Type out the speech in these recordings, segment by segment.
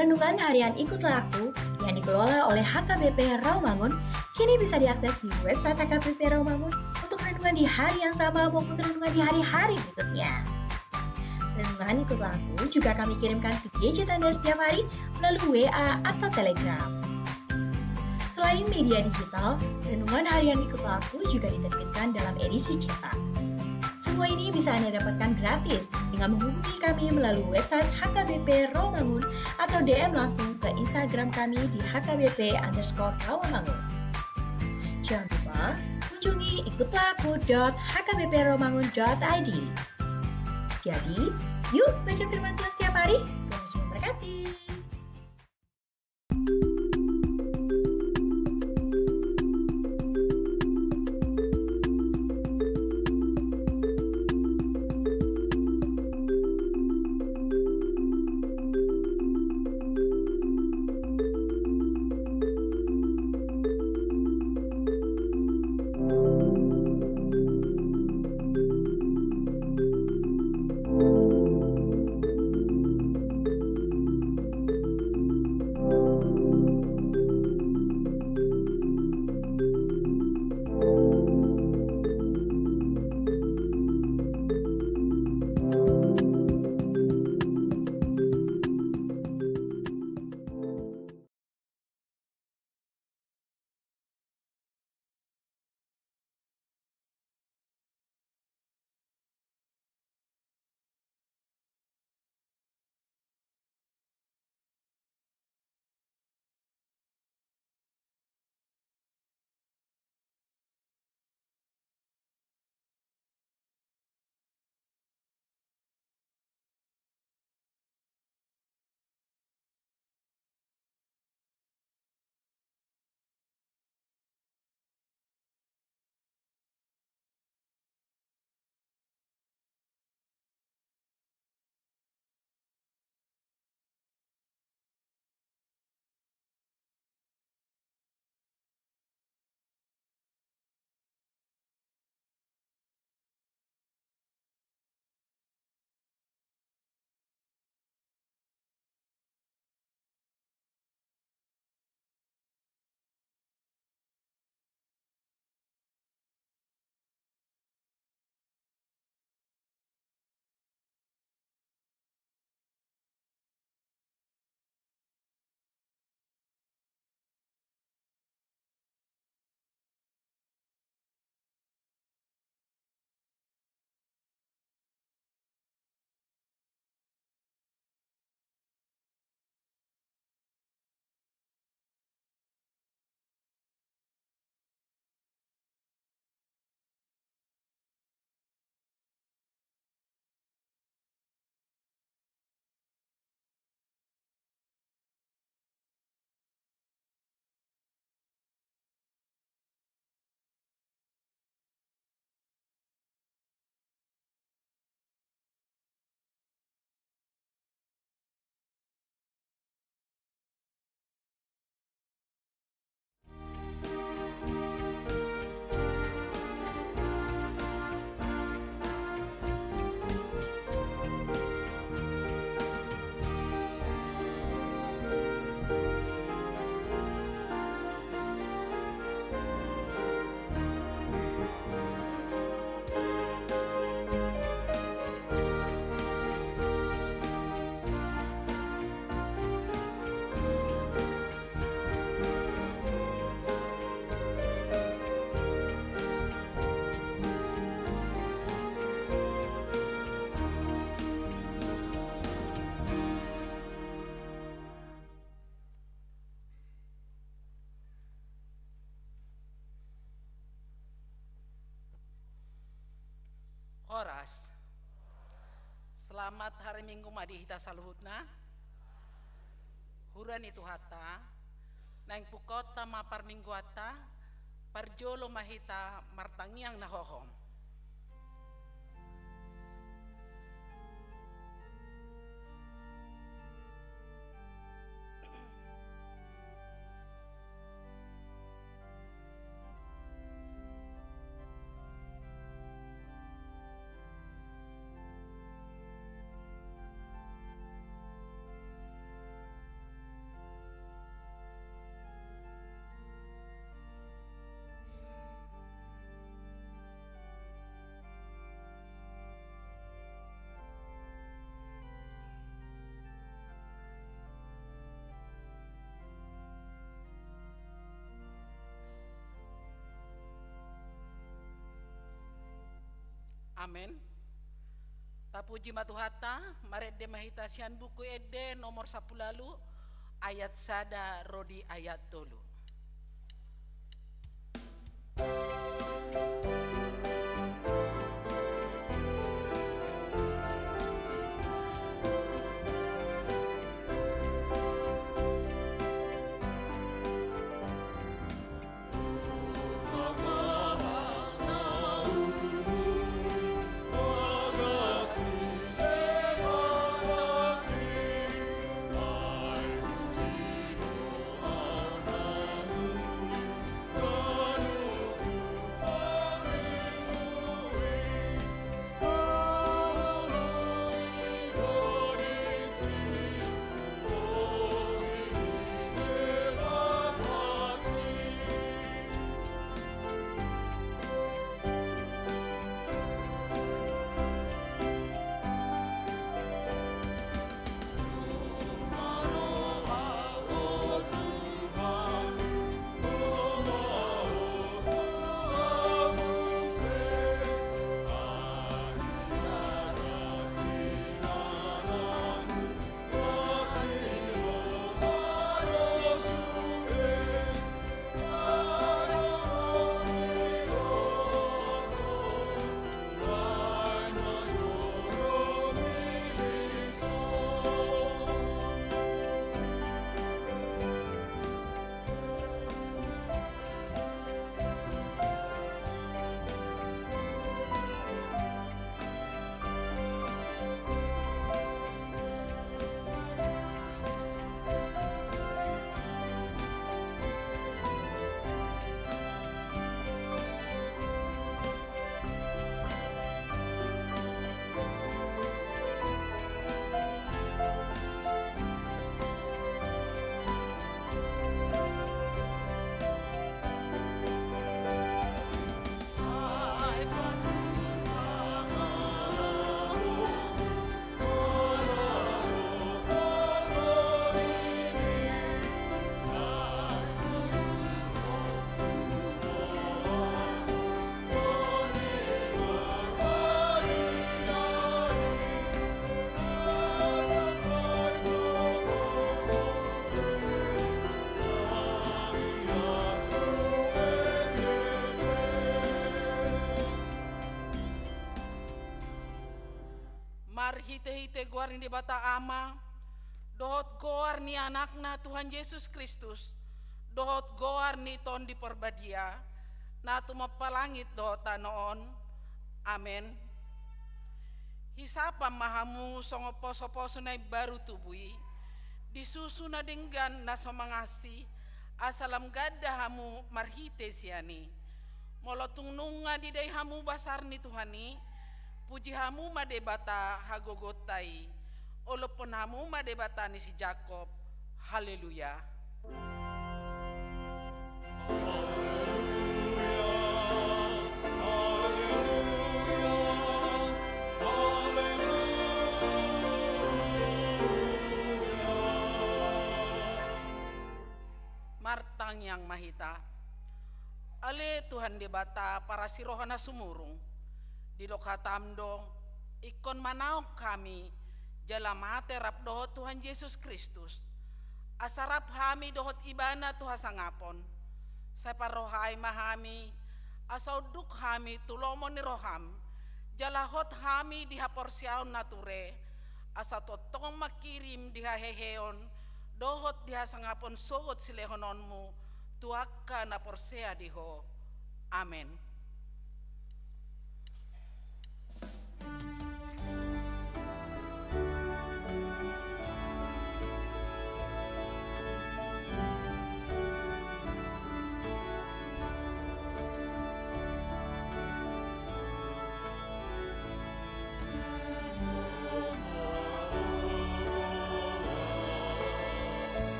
Renungan harian Ikutlah Aku yang dikelola oleh HKBP Rawamangun kini bisa diakses di website HKBP Rawamangun untuk renungan di hari yang sama maupun renungan di hari-hari berikutnya. Renungan Ikutlah Aku juga kami kirimkan ke gadget Anda setiap hari melalui WA atau Telegram. Selain media digital, renungan harian Ikutlah Aku juga diterbitkan dalam edisi cetak. Semua ini bisa Anda dapatkan gratis dengan menghubungi kami melalui website HKBP Rawamangun atau DM langsung ke Instagram kami di HKBP_Rawamangun. Jangan lupa kunjungi ikutlahku.hkbprawamangun.id. Jadi, yuk baca firman Tuhan setiap hari. Tuhan Yesus memberkati. Horas. Selamat hari Minggu madi hita saluhutna. Huran itu hata. Nang pukota mapar minggu hata. Parjolo mahita martangiang nahohom. Amen. Tapuji matuhata, maredde mahita sian buku ede nomor 10 ayat sada rodi ayat tolu. Hite-hite goar ni bata ama, dohot goar ni anakna Tuhan Yesus Kristus, dohot goar ni ton di perbadia, na tumapalangit dohot tanoon, amen. Hisapam mahamu songoposo-poso na baru tubui, disusu na denggan na somangasi, asalam gada hamu marhite siani, molotung nunga di day hamu basar ni Tuhani, puji hamu madebata hagogotai, olopon hamu madebata ni si Jakob, haleluya. Martang yang mahita, ale Tuhan debata para sirohana sumurung, di lokatamdo ikon manaok kami jalam hate rap dohot Tuhan Yesus Kristus asarap hami dohot ibana Tuhan sangapon sa parohay mahami asaw duk hami tulomon ni roham jalahot hami dihaporsyaon nature asa totong makirim dihaheheon dohot diha sangapon sogot silehononmu tuaka na porsea diho, amen.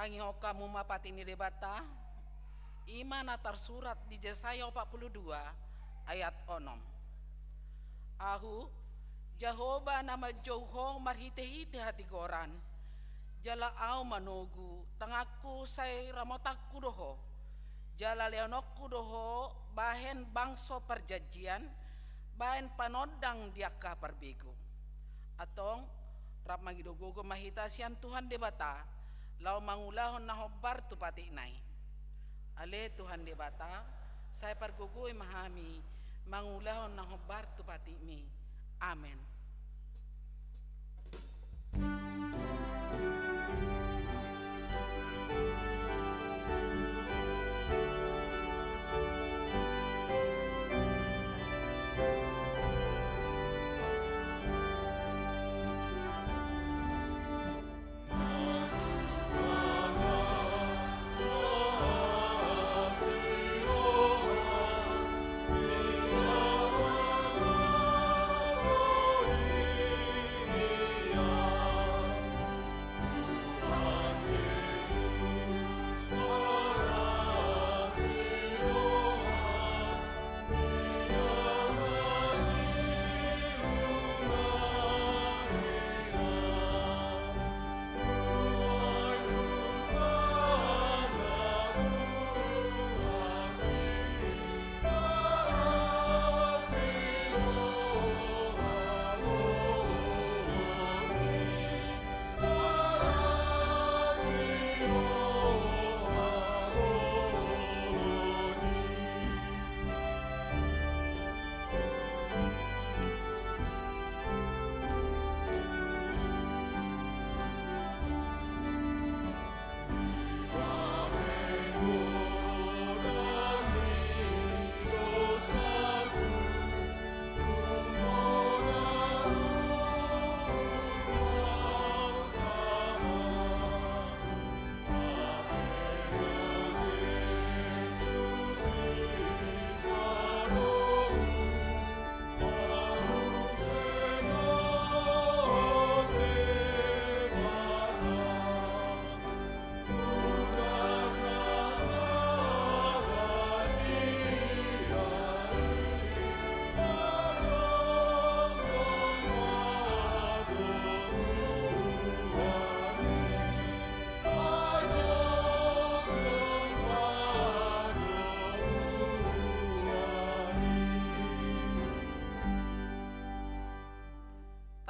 Kangi kamu mapati ni debata imana tersurat di Yesaya 42 ayat 6. Ahu Jehovah nama Johong marhite-hite hati goran jala au manogu tangaku say ramotakku doho jala leonokku doho bahen bangso perjanjian bahen panodang diaka perbegu atong rap magidogogo mahitasian Tuhan debata lau mangulahon nahobar tu pati nai ale Tuhan debata saya pergugui mahami mangulahon nahobar tu pati mi amen.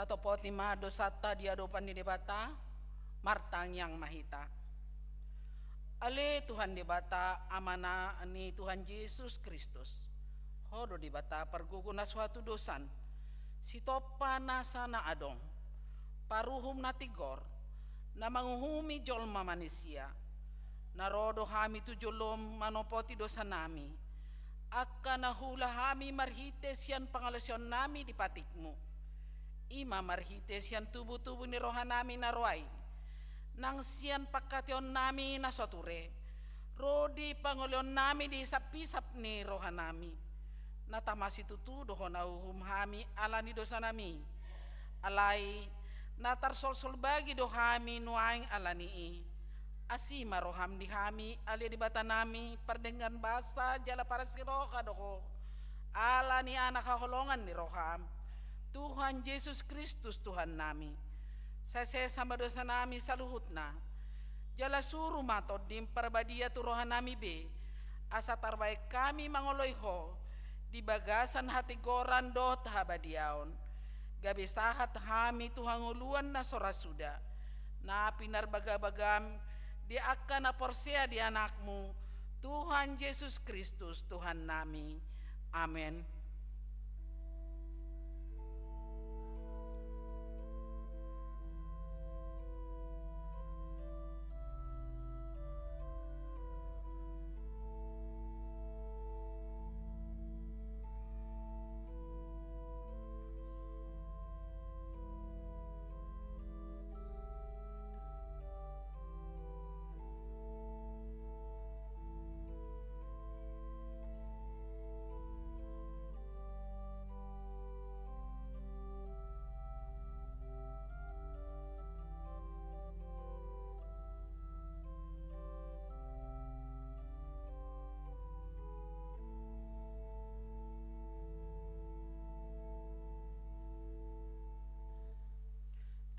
Tato poti ma dosata di adopan di debata martang yang mahita. Ale Tuhan debata amana ni Tuhan Yesus Kristus. Hodo debata perguguna suatu dosan. Sitopa nasana adong. Paruhum natigor. Na manguhumi jolma manusia. Narodo hami tu jolom manopoti dosa nami. Akka nahula hami marhite sian pangalasyon nami di patikmu. Ima marhite sian tubuh-tubuh ni rohanami narwai nang sian pakation nami na soture rodi pangolion nami di isap-isap ni rohanami natamasi tutu doho na hami alani dosa nami alai natarsol-sol bagi dohami nuaing alani asima roham di hami ali di bata nami perdengan basa jala para siroka doho alani anak haholongan ni roham Tuhan Yesus Kristus Tuhan nami. Saya sama dosa nami saluhutna. Jala suruh matod dim perbadia tu rohan nami be. Asa tarbaik kami mangoloiho. Di bagasan hati goran do tahabadiaon. Gabe sahat hami Tuhan uluan na sorasuda. Na pinar bagabagam. Di akan aporsea di anakmu. Tuhan Yesus Kristus Tuhan nami. Amen.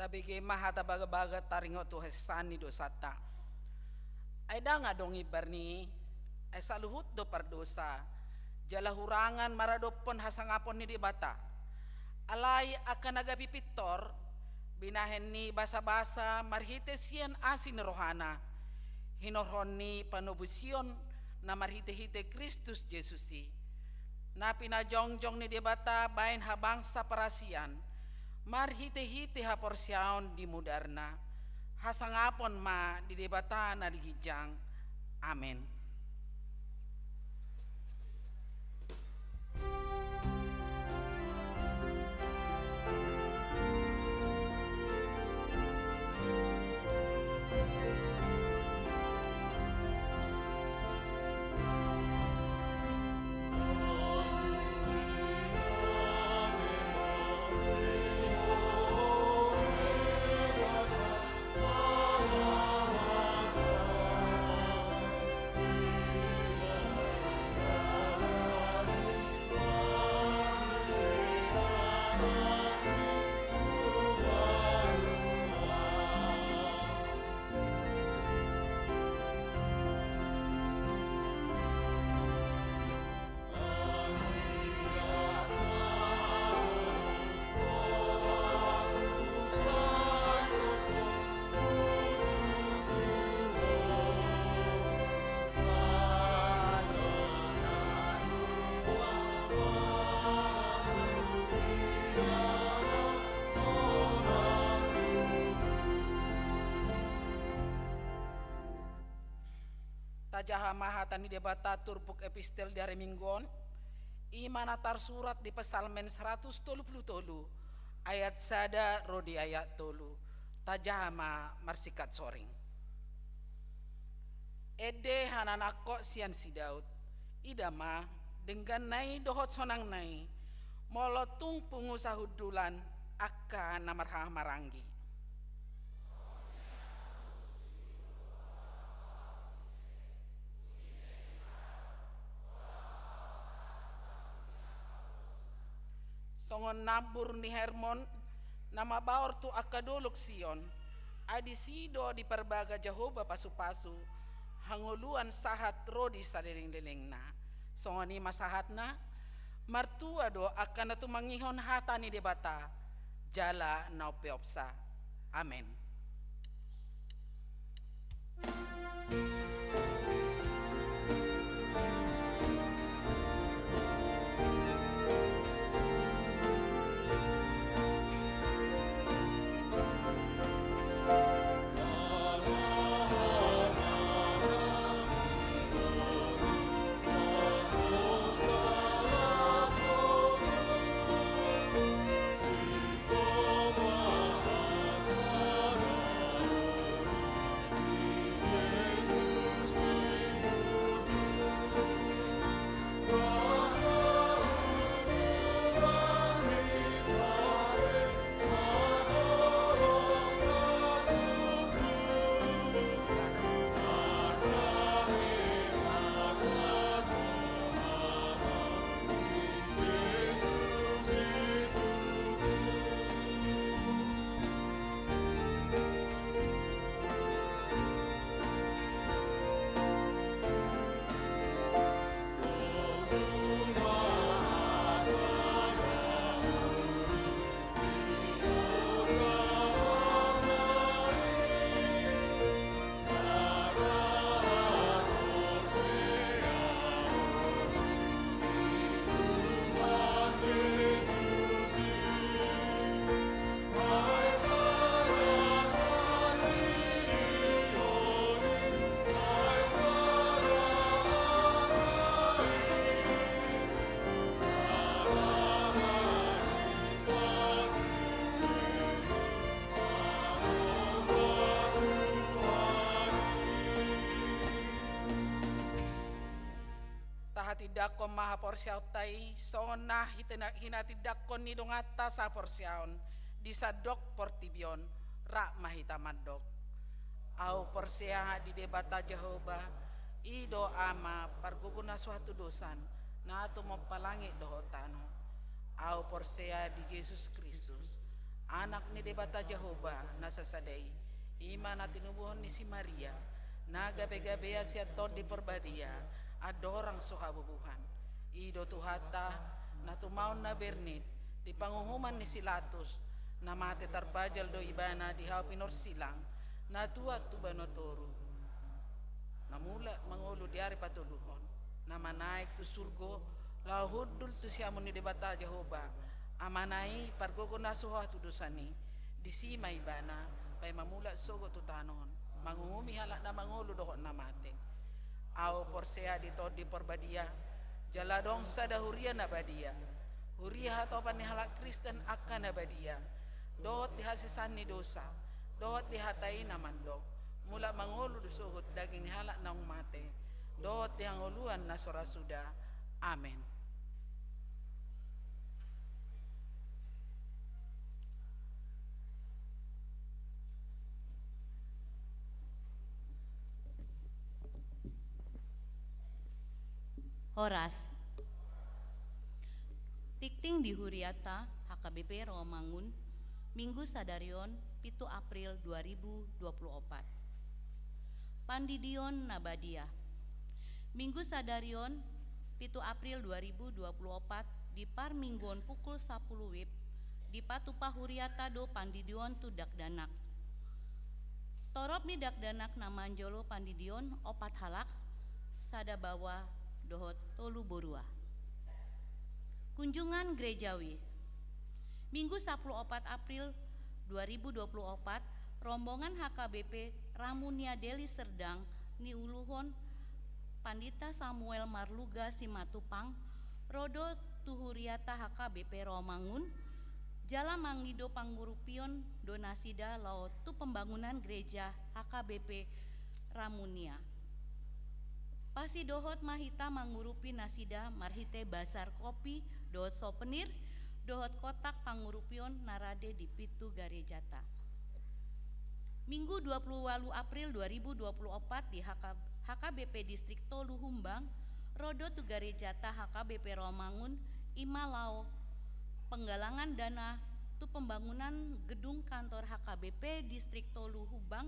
Tabige maha tabaga-baga taringo tu hesani dosata. Ay da nga dong ibar ni ay saluhut do pardosa. Jala hurangan maradopon hasangapon ni di bata. Alay akan nagapipitor binahen ni basa-basa marhite siyan asin rohana. Hinorhon ni panubusyon na marhite-hite Kristus Jesusi. Na pinajongjong ni di bata bain habang sa parasian. Marhite-hite ha porsyaon di mudarna. Hasangapon ma di debata na digijang. Amen. Tajaha mahatan ni debata turbuk epistel dari minggon. Imanatar surat di Pesalmen 133 ayat sada rodi ayat tolu. Tajaha ma marsikat soring. Ede hananako sian si Daud. Idama dengan nai dohot sonang nai. Molotung pungusahudulan akan namarha maranggi. Songon nabur ni Hermon nama baor tu akadolok Sion adisido di perbaga Jehovah pasu-pasu hanguluan sahat rodi sadering-delengna songon ni masahatna martua do akan atu mangihon hatani debata jala naupeopsa. Amen. Tidakon maha porsyaw tay sona hinatidakon ni dongata sa porsyaon di sadok portibion ra mahita madok au porsya di debata Jehovah ido ama parguguna suatu dosan na ato mapalangi dohotano au porsya di Yesus Kristus anak ni debata Jehovah nasasadai ima na tinubuhon ni si Maria na gabe-gabea siya tod di perbadia adorang sukabubuhan ido tuhata na tumaon na bernit di panguhuman ni Silatus na mate tarbajal do ibana di hao pinorsilang na tuat tubanotoru na mula mangulo di ari patuluhon na manaik tu surgo lahudul tu siamun ni debata Jehovah amanai pargogo nasuha tu dosani disima ibana pay mamula sogo tu tanon mangungumi halak na mangulu dohon na mate au porsea di tod di perbadia jaladong sada huria na badia huria hatopan ni halak Kristen akan na badia dohot dihasisan ni dosa dohot dihatai na mandok mula mangulu dosogot daging ni halak na mate dohot dihanguluan na sorasuda amen. Horas Tikting di Huriata HKBP Rawamangun Minggu Sadarion 7 April 2024 Pandidion Nabadia Minggu Sadarion 7 April 2024 di Parminggon pukul 10 WIB di Patupa Huriata do Pandidion tu Dakdanak Torop ni Dakdanak namanjolo Pandidion opat halak sada bawa dohot tolu borua. Kunjungan gerejawi Minggu 14 April 2024 rombongan HKBP Ramunia Deli Serdang ni uluhon Pandita Samuel Marluga Simatupang Rodo Tuhuriata HKBP Rawamangun Jala Mangido Pangurupion Donasida Lao tu pembangunan gereja HKBP Ramunia Pasi dohot mahita mangurupi nasida marhite basar kopi dohot souvenir dohot kotak pangurupion narade di pitu garejata. Minggu 28 April 2024 di HKBP Distrik Tolu Humbang rodo tu garejata HKBP Rawamangun imalao penggalangan dana tu pembangunan gedung kantor HKBP Distrik Tolu Humbang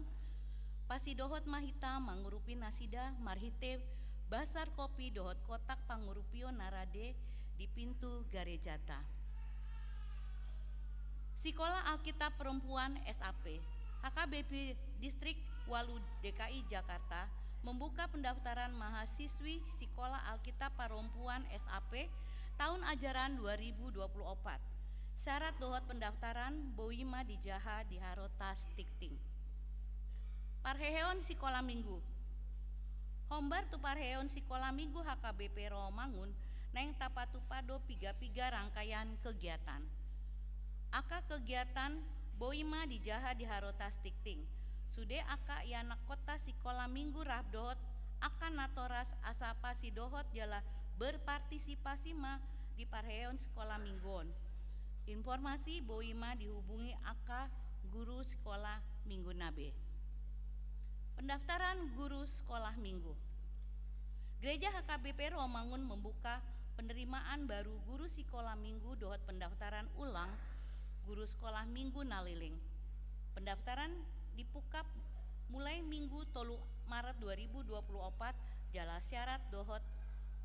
pasi dohot mahita mangurupi nasida marhite basar kopi dohot kotak pangurupio narade di pintu garejata. Sekolah Alkitab Perempuan SAP HKBP Distrik Walu DKI Jakarta membuka pendaftaran mahasiswi Sekolah Alkitab Perempuan SAP tahun ajaran 2024. Syarat dohot pendaftaran boima dijaha di Harotas Tikting. Parheon Sekolah Minggu Hombar tu parheon Sekolah Minggu HKBP Rawamangun neng tapatupado piga-piga rangkaian kegiatan. Aka kegiatan boima dijaha di Harotas Tikting. Sude aka yanak kota Sekolah Minggu Rabdohot akan natoras asapa si dohot jala berpartisipasi ma di parheon Sekolah Minggon. Informasi boima dihubungi aka guru Sekolah Minggu Nabe. Pendaftaran guru sekolah minggu. Gereja HKBP Rawamangun membuka penerimaan baru guru sekolah minggu dohot pendaftaran ulang guru sekolah minggu naliling. Pendaftaran dibuka mulai Minggu 3 Maret 2024 jala syarat dohot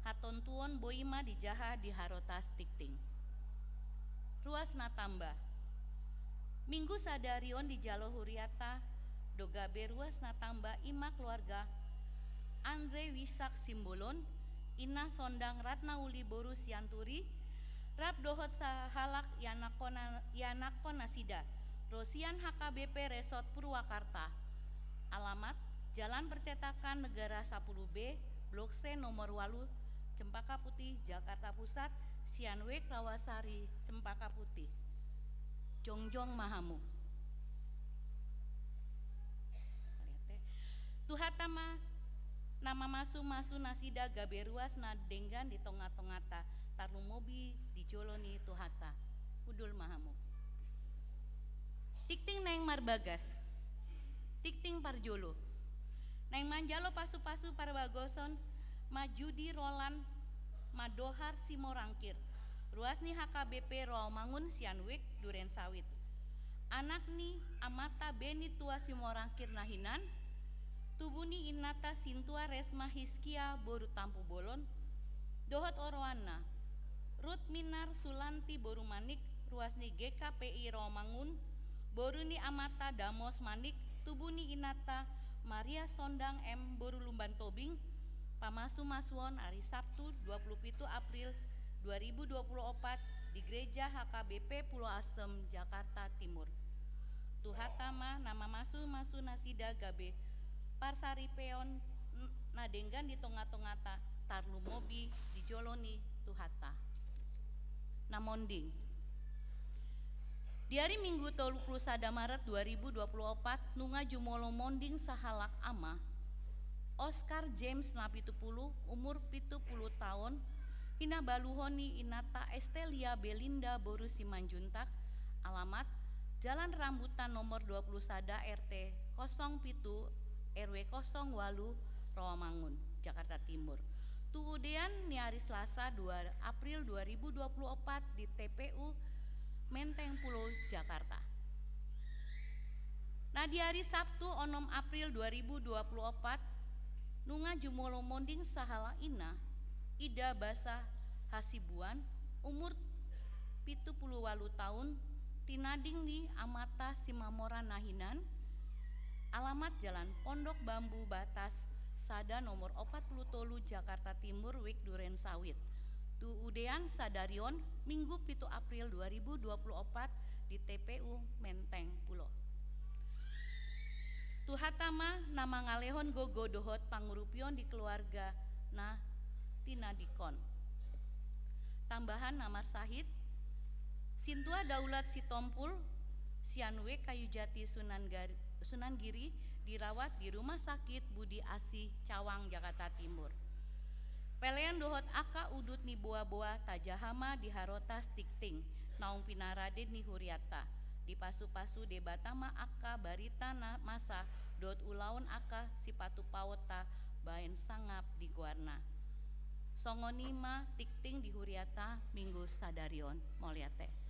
hatontuon boima dijaha di Harotas Tikting. Ruas natamba. Minggu sadarion di Jalo Huriata doga beruas natamba ima keluarga Andre Wisak Simbolon Ina Sondang Ratnauli Boru Sianturi Rab dohot sahalak yanakon nasida Rosian HKBP Resort Purwakarta. Alamat Jalan Percetakan Negara 10B Blok C nomor 8 Cempaka Putih Jakarta Pusat Sianwek Rawasari Cempaka Putih Jongjong Mahamu. Tuhatama nama masu nasida gaberuas na denggan di tonga-tongata tarumobi di joloni tuhata udul mahamu. Tikting neng marbagas tikting parjolo neng manjalo pasu-pasu parbagoson majudi rolan madohar simorangkir ruas ni HKBP Rawamangun Sianwik Duren Sawit anakni amata beni tua simorangkir nahinan, tubuni inata sintua resma hiskia boru tampu bolon, dohot oroana, Ruth Minar Sulanti boru manik, ruasni GKPI Rawamangun, boruni amata damos manik, tubuni inata Maria Sondang M boru lumban tobing, pamasu masuon hari Sabtu 27 April 2024 di Gereja HKBP Pulau Asem, Jakarta Timur. Tuhatama nama masu nasida gabe parsari peon nadenggan di tonga-tongata tarlu mobi di joloni tuhata. Namonding. Di hari Minggu 31 Maret 2024 nunga jumolo monding sahalak ama Oscar James na 70 umur 70 tahun hina baluhoni inata Estelia Belinda boru Simanjuntak alamat Jalan Rambutan nomor 21 RT 07 RW 08 Rawamangun, Jakarta Timur. Tuudean ni hari Selasa 2 April 2024 di TPU Menteng Pulau, Jakarta. Nah di hari Sabtu 6 April 2024 nunga jumolo monding sahala ina Ida Basah Hasibuan umur 78 tahun tinading di amata Simamora Nahinan alamat Jalan Pondok Bambu Batas Sada nomor 40 Tolu Jakarta Timur Wik Duren Sawit tuudean sadarion Minggu 7 April 2024 di TPU Menteng Pulo. Tuhatama nama ngalehon gogo dohot pangurupion di keluarga nah tina dikon. Tambahan namar sahid Sintua Daulat Sitompul Sianwe Kayu Jati Sunan Giri dirawat di Rumah Sakit Budi Asih Cawang, Jakarta Timur. Pelean dohot aka udut ni boa-boa tajahama di harotas tikting naung pinarade ni huriata di pasu-pasu debatama aka barita na masa dot ulaun aka sipatu pawota baen sangap di guarna songonima tikting di huriata Minggu sadarion moliate.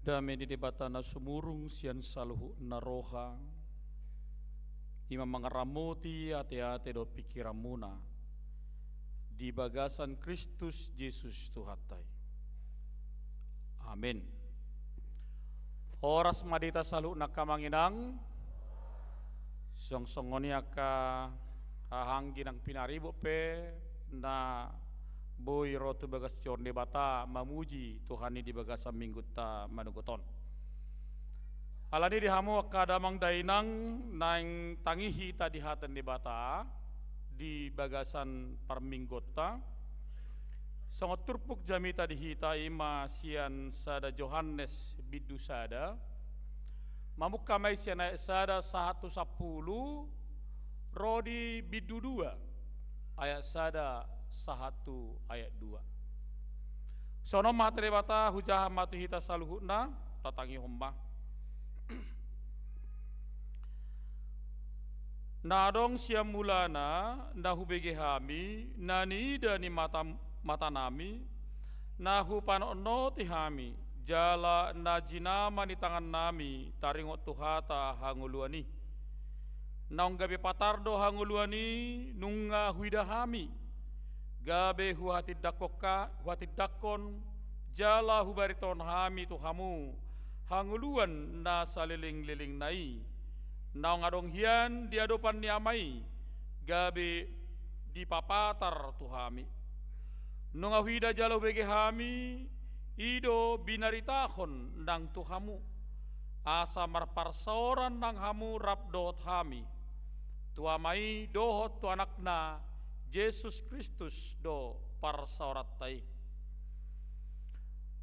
Dame di debatana sumurung sian saluhu naroha. Ima mangaramuti ate-ate do pikiramuna. Di bagasan Kristus Yesus Tuhatai. Amin. Oras madita salu nakamanginang. Song-songoni aka hahanggi ng pinaribo pe na boy roto bagas jorne bata mamuji Tuhani di bagas minggu ta manugoton. Alani dihamu kadamang dainang nang tangihi ta dihatan di bata di bagasan parminggota. Sangat turpuk jamita dihita ima sian sada Johannes bidu sada. Mamuk kamay sian sada 110 rodi bidu 2 ayat sada 1 ayat 2. Sono materi bata hujah matu hita saluhuna tatangi homba. Nadong siam mulana nahu bege hami nani dani mata nami nahu panono tihami jala najinama ni tangan nami taringot tuhata hanguluani naung gabe patardo hanguluani nunga huidahami gabe huhatid dakon jala hubariton hami tuhamu hanguluan na saliling-liling nai naung adong hian di adopan ni amai gabe di papatar tuhami nunga huida jalo bege hami ido binaritahon nang tuhamu asa marparsoran nang hamu rabdot hami tuamai dohot tu anakna Yesus Kristus do parsauratai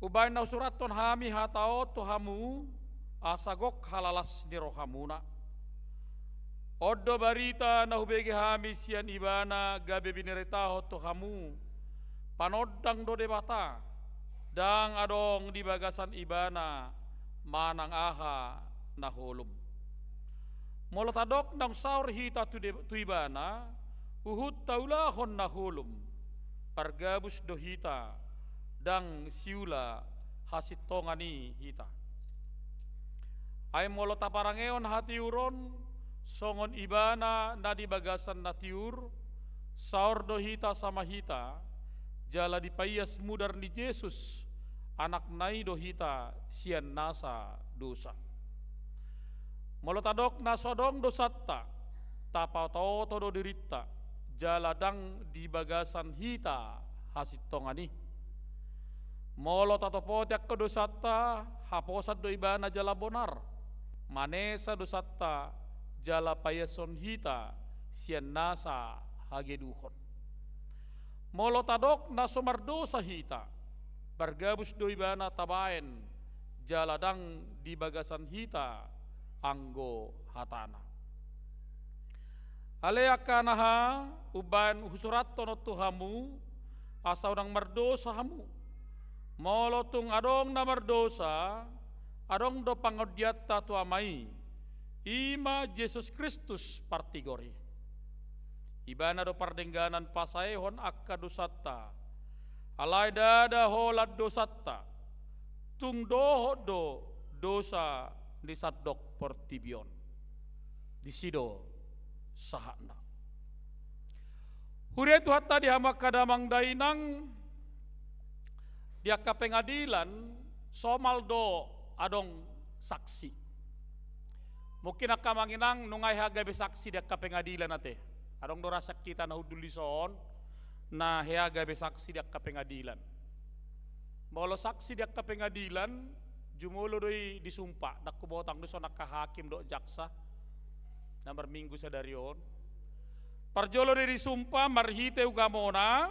ubay na suraton hami hatao tuhamu asagok halalas ni rohamuna Oddo barita na hubege hami sian ibana gabe biniritaho tuhamu panodang do debata dang adong di bagasan ibana manang aha na holum molotadok nang saur hita tu ibana uhud taulahon na holum pargabus do hita dang siula hasitongani hita ay molota parangeon hati uron songon ibana na di bagasan na tiur saur do hita sama hita jala di payas mudar ni Yesus anak nai do hita sian nasa dosa molotadok na sodong dosatta tapa toto do dirita jala dang di bagasan hita hasitongani molotatopotek ke dosatta haposat do ibana jala bonar manesa dosatta jala payason hita sian nasa hageduhon molotadok na sumardosa hita bargabus do ibana tabaen jaladang di bagasan hita anggo hatana aleyakanaha uban husurat tono tuhamu asau nang mardosa hamu molotung adong na mardosa adong do pangodiatta tuamai ima Yesus Kristus partigori ibana do pardengganan pasaehon akka dosatta alai dada holad dosatta tung doho do dosa di sadok portibion di sido sahana hurian tu hatta dihamak kadamang dainang diaka pengadilan somal do adong saksi mungkin akka manginang nungay hagabe saksi diaka pengadilan ate adong dorasak kita na hudulison na hagabe saksi diaka pengadilan molo saksi diaka pengadilan jumulo doi disumpah nak kubotang doso nak hakim do jaksa nomor minggu sadarion parjolo doi disumpah marhite ugamona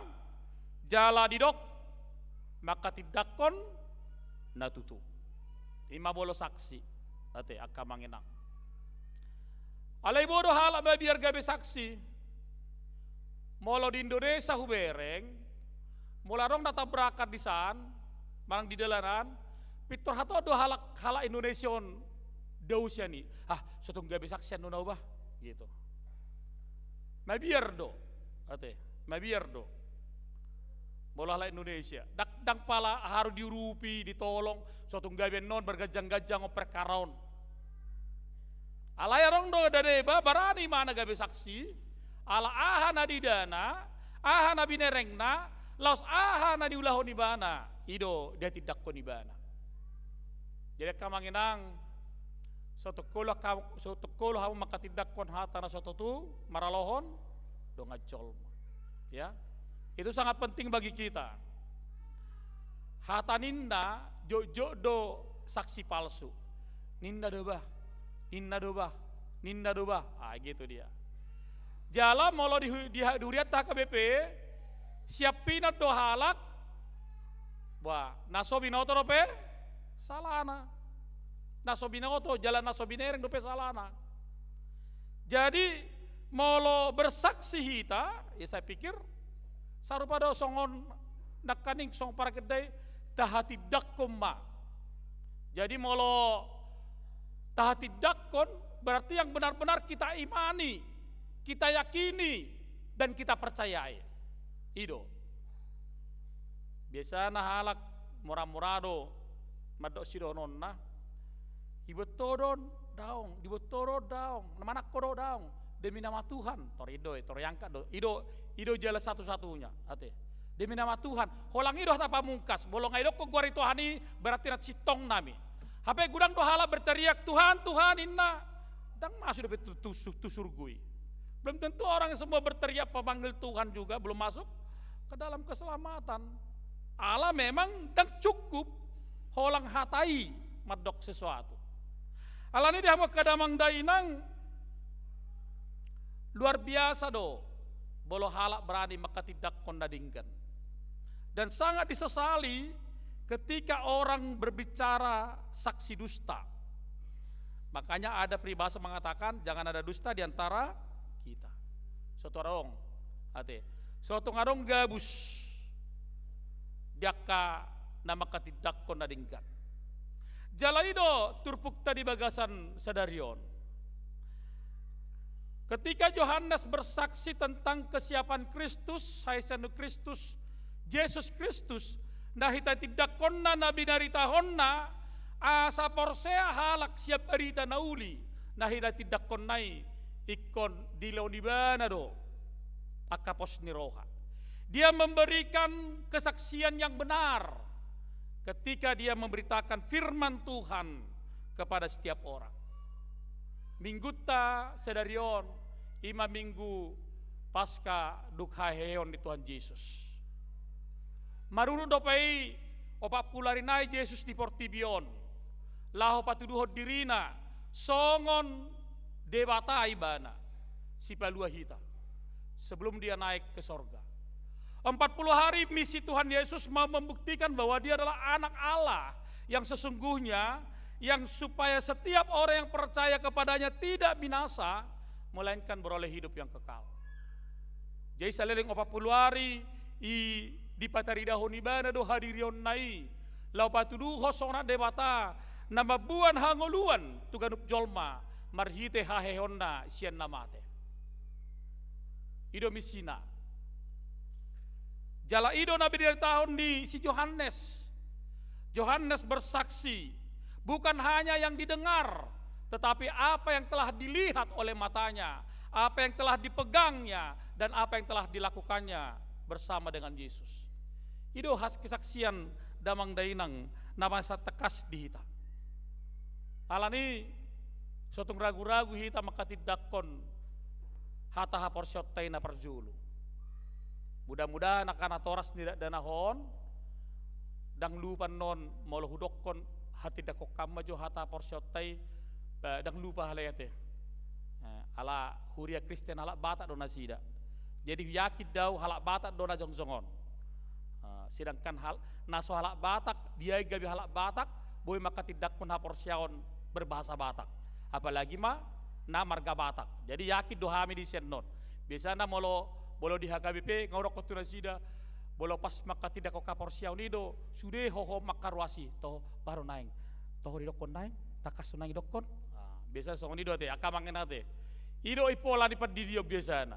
jala didok maka tidakon natutu ima bolo saksi ate akka manginang alai bodo halak biar gabe saksi molo di Indonesia hubereng mularong natabrakan di san marang di dalanan pitor hato do halak Indonesian dausia ni sotong gabe saksian no bah gitu mabiar do ate mabiar do bola Indonesia. Dang pala harus diurupi, ditolong, suatu gawe non bergajang-gajang oper karon. Ala yarong do dadeba barani mana gawe saksi, ala ahana di dana, ahana binerengna, laos ahana di ulahon ibana, ido dia tidak kon ibana. Jadi kamanginang suatu kolo hamu maka tidak kon hatana suatu tu maralohon do ngajol. Ya. Itu sangat penting bagi kita. Hata ninda jojo do saksi palsu. Ninda dobah, ninda dobah, ninda dobah. Ah gitu dia. Jala molo duriat tak KBP siapina do halak. Wah, nasobina otorope salana. Nasobina oto jalan nasobina yang dope salana. Jadi molo bersaksi hita, ya saya pikir sarupada songon nakaning song para kedai tahati dakkom ma. Jadi molo tahati dakkon berarti yang benar-benar kita imani, kita yakini dan kita percayai. Ido. Biasa halak murah-murado madok sidonon nah. Ibu todon daung, ibu toro daung, mana kodo daung demi nama Tuhan. Torido, toriangka do. Ido jelas satu-satunya. Ate. Demi nama Tuhan. Holang ido tak pamungkas. Bolong ido ko guari Tuhani berarti nat sitong nami. Hape gudang do hala berteriak Tuhan, Tuhan inna. Dang masuk dapat tusurgui. Belum tentu orang semua berteriak pemanggil Tuhan juga belum masuk ke dalam keselamatan. Allah memang dang cukup holang hatai madok sesuatu. Allah ini dihamu kadamang dainang luar biasa do. Bolo halak berani maka tidak kondadingkan. Dan sangat disesali ketika orang berbicara saksi dusta. Makanya ada peribahasa mengatakan jangan ada dusta di antara kita. Suatu orang, ate, suatu ngarong gabus, diaka nama ketidak kondadingkan. Jalaido turpuk tadi bagasan sadarion. Ketika Yohanes bersaksi tentang kesiapan Kristus, haisanu Kristus, Yesus Kristus, nahita tidak konna nabi narita honna, asa porsea halak siap arita nauli, nahita tidak konnai ikon dilaunibana do, akapos niroha. Dia memberikan kesaksian yang benar ketika dia memberitakan firman Tuhan kepada setiap orang. Mingguta sedarion, ima minggu pasca dukhaheon di Tuhan Yesus. Marunu dopai opak pularinai Yesus di portibion. Laho patuduho dirina songon debata ibana si palua hita sebelum dia naik ke sorga. 40 hari misi Tuhan Yesus mau membuktikan bahwa dia adalah anak Allah yang sesungguhnya, yang supaya setiap orang yang percaya kepadanya tidak binasa melainkan beroleh hidup yang kekal. Jadi saleleng 40 hari di pataridahon ibana do hadirion nai lau patudu hosona debata nama buan hangoluan tuganup jolma marhite hahehonna sian namate ido misina jala ido nabi dari tahun di si Yohanes bersaksi bukan hanya yang didengar tetapi apa yang telah dilihat oleh matanya, apa yang telah dipegangnya dan apa yang telah dilakukannya bersama dengan Yesus. Ido has kesaksian damang dainang nama sa tekas di hita. Alani suatu ragu-ragu hita maka tidak kon hata haporsyot taina perjulu. Mudah-mudahan akan atoras tidak danahon dang lupa non molo hudokon hati dakok kamajo hata porsyot tai dang lupa halayate. Ala huria Kristen ala batak dona sida. Jadi yakid daw halak batak dona jongjongon. Sedangkan hal naso halak batak dia gabi halak batak boy maka tidak pun haporsyaon berbahasa Batak. Apalagi na marga Batak. Jadi yakid dohami di sennon. Biasanya molo bolo di HKBP ngorok kotuna sida bolo pas maka tidak ko kaporsyaon ido sude hoho makarwasi toh baru naing. Toh didokon naing takas naing dokon. Biasa songon ido te akamangena te. Ido ipola di padidio biasana.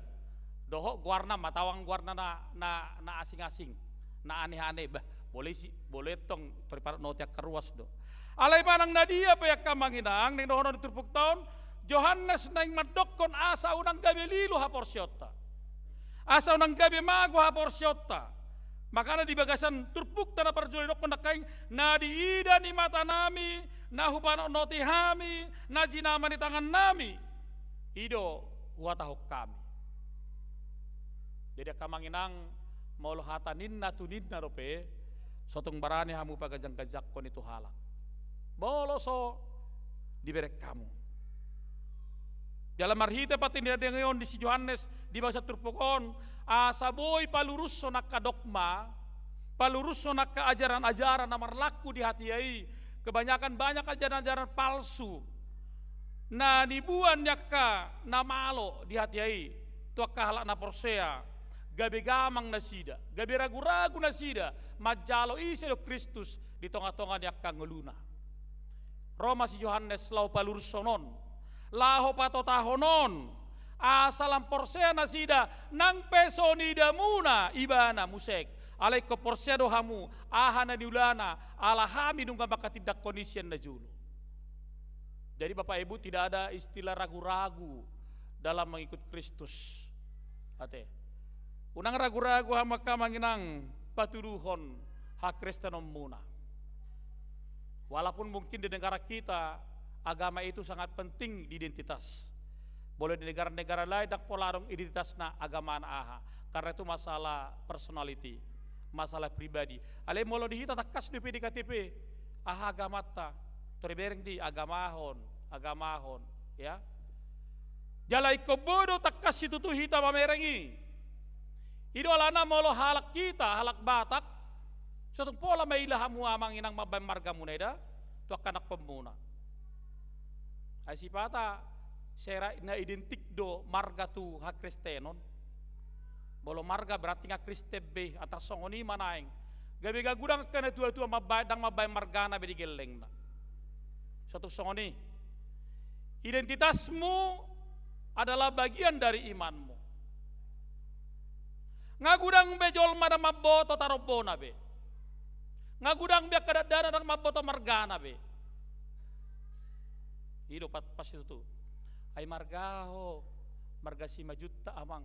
Doho guarna matawang guarna na asing-asing. na aneh-aneh bah boleh sih boleh tong toriparat notiak keruas do. Alai panang nadia pa yak kamanginang ning dohono turpuk taon Johannes naing madokon asa unang gabe lilu haporsyota. Asa unang gabe mago haporsyota. Makanya di bagasan turpuk tanah parjoli dokon nakaing na diida ni mata nami, na hupano noti hami, na jinama di tangan nami. Ido huatahok kami. Jadi kamanginang maulo hatanin na tunid na rope, sotong barani hamu pagajang-kajak kon itu halak. Boloso diberek kamu. Dalam marhita pati nila ngayon di si Johannes di basa turpukon, asaboy palurus so nakadokma, palurus so nakaajaran-ajaran na marlaku di hati ai, kebanyakan banyak ajaran-ajaran palsu. Na nibuan nyaka na malo di hati ai, tuak kahalak na porsea, gabe gamang na sida, gabe ragu-ragu na sida, majalo iselo Kristus di tonga-tonga nyaka ngeluna. Roma si Johannes lau palurus sonon, laho patotahonon, asalam porsea na sida, nang peso nida muna ibana musek, alay ko porsea dohamu, ahana niulana, alahami nung makatidak kondisyen na julo. Jadi Bapak Ibu tidak ada istilah ragu-ragu dalam mengikut Kristus. Ate, unang ragu-ragu hama kamanginang patuduhon hak Kristenom muna. Walaupun mungkin di negara kita agama itu sangat penting di identitas. Boleh di negara-negara lain dak polarong identitas na agama na aha. Karena itu masalah personality, masalah pribadi. Ale molo dihita takas di PDKTP, aha agamata, toribereng di agamahon, ya. Jalai kobodo takas itu tuh hita pamerengi. Idolana molo halak kita, halak Batak, suatu pola may ilahamu amang inang mabay marga muna ida, tuak kanak pemuna. Ay sipata, sera na identik do marga tu hak Kristenon. Bolo marga berarti nga Kristebe atar songoni manaeng. Gabi gagudang kana tua-tua mabay dang mabay marga na bedigeleng na. Suatu songoni. Identitasmu adalah bagian dari imanmu. Ngagudang bejol mada maboto tarobona be. Ngagudang biak kadadana dang maboto margana be. Hidup pas itu tuh. Ay margaho, marga 5 juta amang.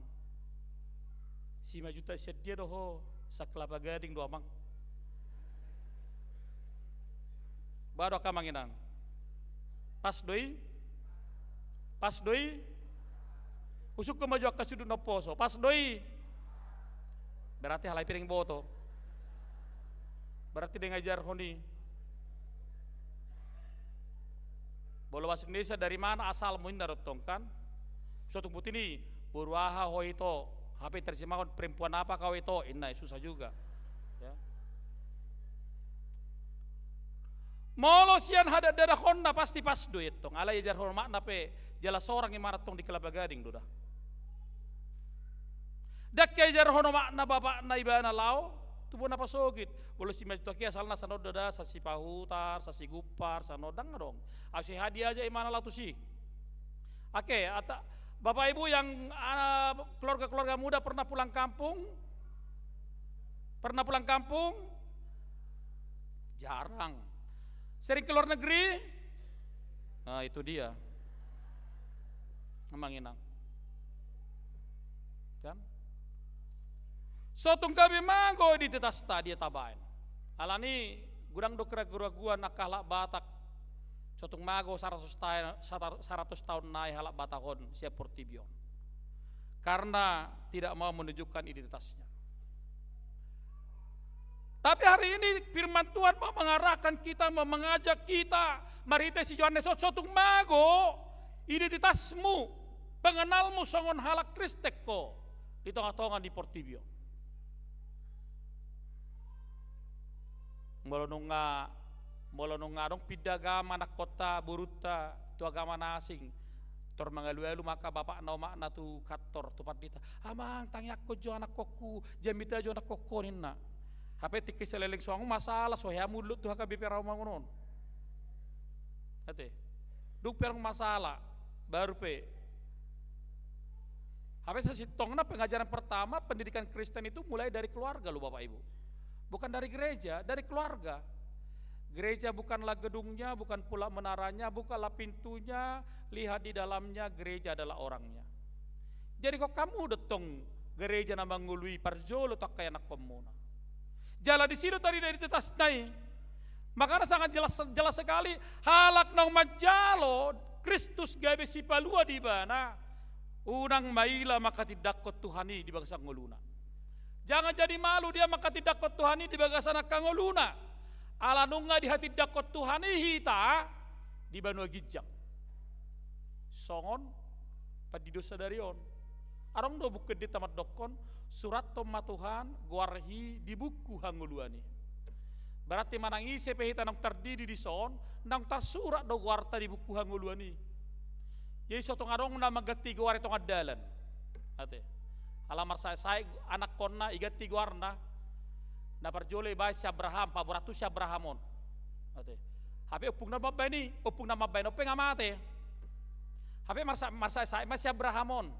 5 juta sedia doho, saklaba gading do amang. Baru kamanginang. Pas doi, usuk ke maju akasudut no poso, pas doi, berarti halai piring boto, berarti dia ngajar honi. Bolo bahasa Indonesia dari mana asalmu ini darotong kan? Suatu bukti ini, burwaha ho itu, HP terjemahkan perempuan apa kau itu, inai susah juga. Ya. Molo sian hada dada honna pasti pas duit tong, ala yajar hormat nape jelas orang yang maratong di Kelapa Gading duda. Dak yajar hono makna bapak na ibana lau, tubuh napa sogit. Bolo si majutoki asalna sanod dada sasi pahutar, sasi gupar, sanodang dong. Asi hadiah aja imana lau tu si. Oke, ata Bapak Ibu yang keluarga-keluarga muda pernah pulang kampung? Pernah pulang kampung? Jarang. Sering ke luar negeri? Nah itu dia. Manginang. Kan? Sotung kami manggo di tetas tadi tabain. Alani gudang dokter gua nakalak Batak. Sotung mago 100 tahun naik halak Batakon siap portibion. Karena tidak mau menunjukkan identitasnya. Tapi hari ini firman Tuhan mau mengarahkan kita, mau mengajak kita, mari si Yohanes sotung mago identitasmu, pengenalmu songon halak Kristek ko di tengah-tengah di portibio. Molonunga dong pidagama anak kota buruta tu agama nasing tor mangalu-alu maka bapak na makna tu kator tu padita amang tangyak ko jo anak kokku jamita jo anak kokko ninna hape tikis seleleng suang masalah sohamu lu tu HKBP Rawamangun ate duk perang masalah baru pe hape sasitongna pengajaran pertama pendidikan Kristen itu mulai dari keluarga lu Bapak Ibu. Bukan dari gereja, dari keluarga. Gereja bukanlah gedungnya, bukan pula menaranya, bukanlah pintunya, lihat di dalamnya, gereja adalah orangnya. Jadi kok kamu datang gereja nama ngului parjolo tak kayak anak komuna. Jala di sini tadi dari tetas nai. Makanya sangat jelas sekali halak nang majalo Kristus gabe si palua di bana. Unang maila maka tidak kot Tuhani di bangsa ngoluna. Jangan jadi malu dia maka tidak kot Tuhani di bangsa nak ngoluna. Ala nunga di hati dakot Tuhani hita di banua gijang. Songon padi dosa dari on. Arong do buku di tamat dokon surat toma Tuhan guarhi di buku hanguluani. Berarti manangi sepehita nang terdiri di son nang surat do guarta di buku hanguluani. Jadi suatu ngarong na magati guar itu ngadalan. Ate. Alamar saya anak konna igati guarna na parjole ba si Abraham paboratu si Abrahamon. Ate. Hape upung na mabay ni, upung na mabay no pengamate. Hape marsa saya masih Abrahamon.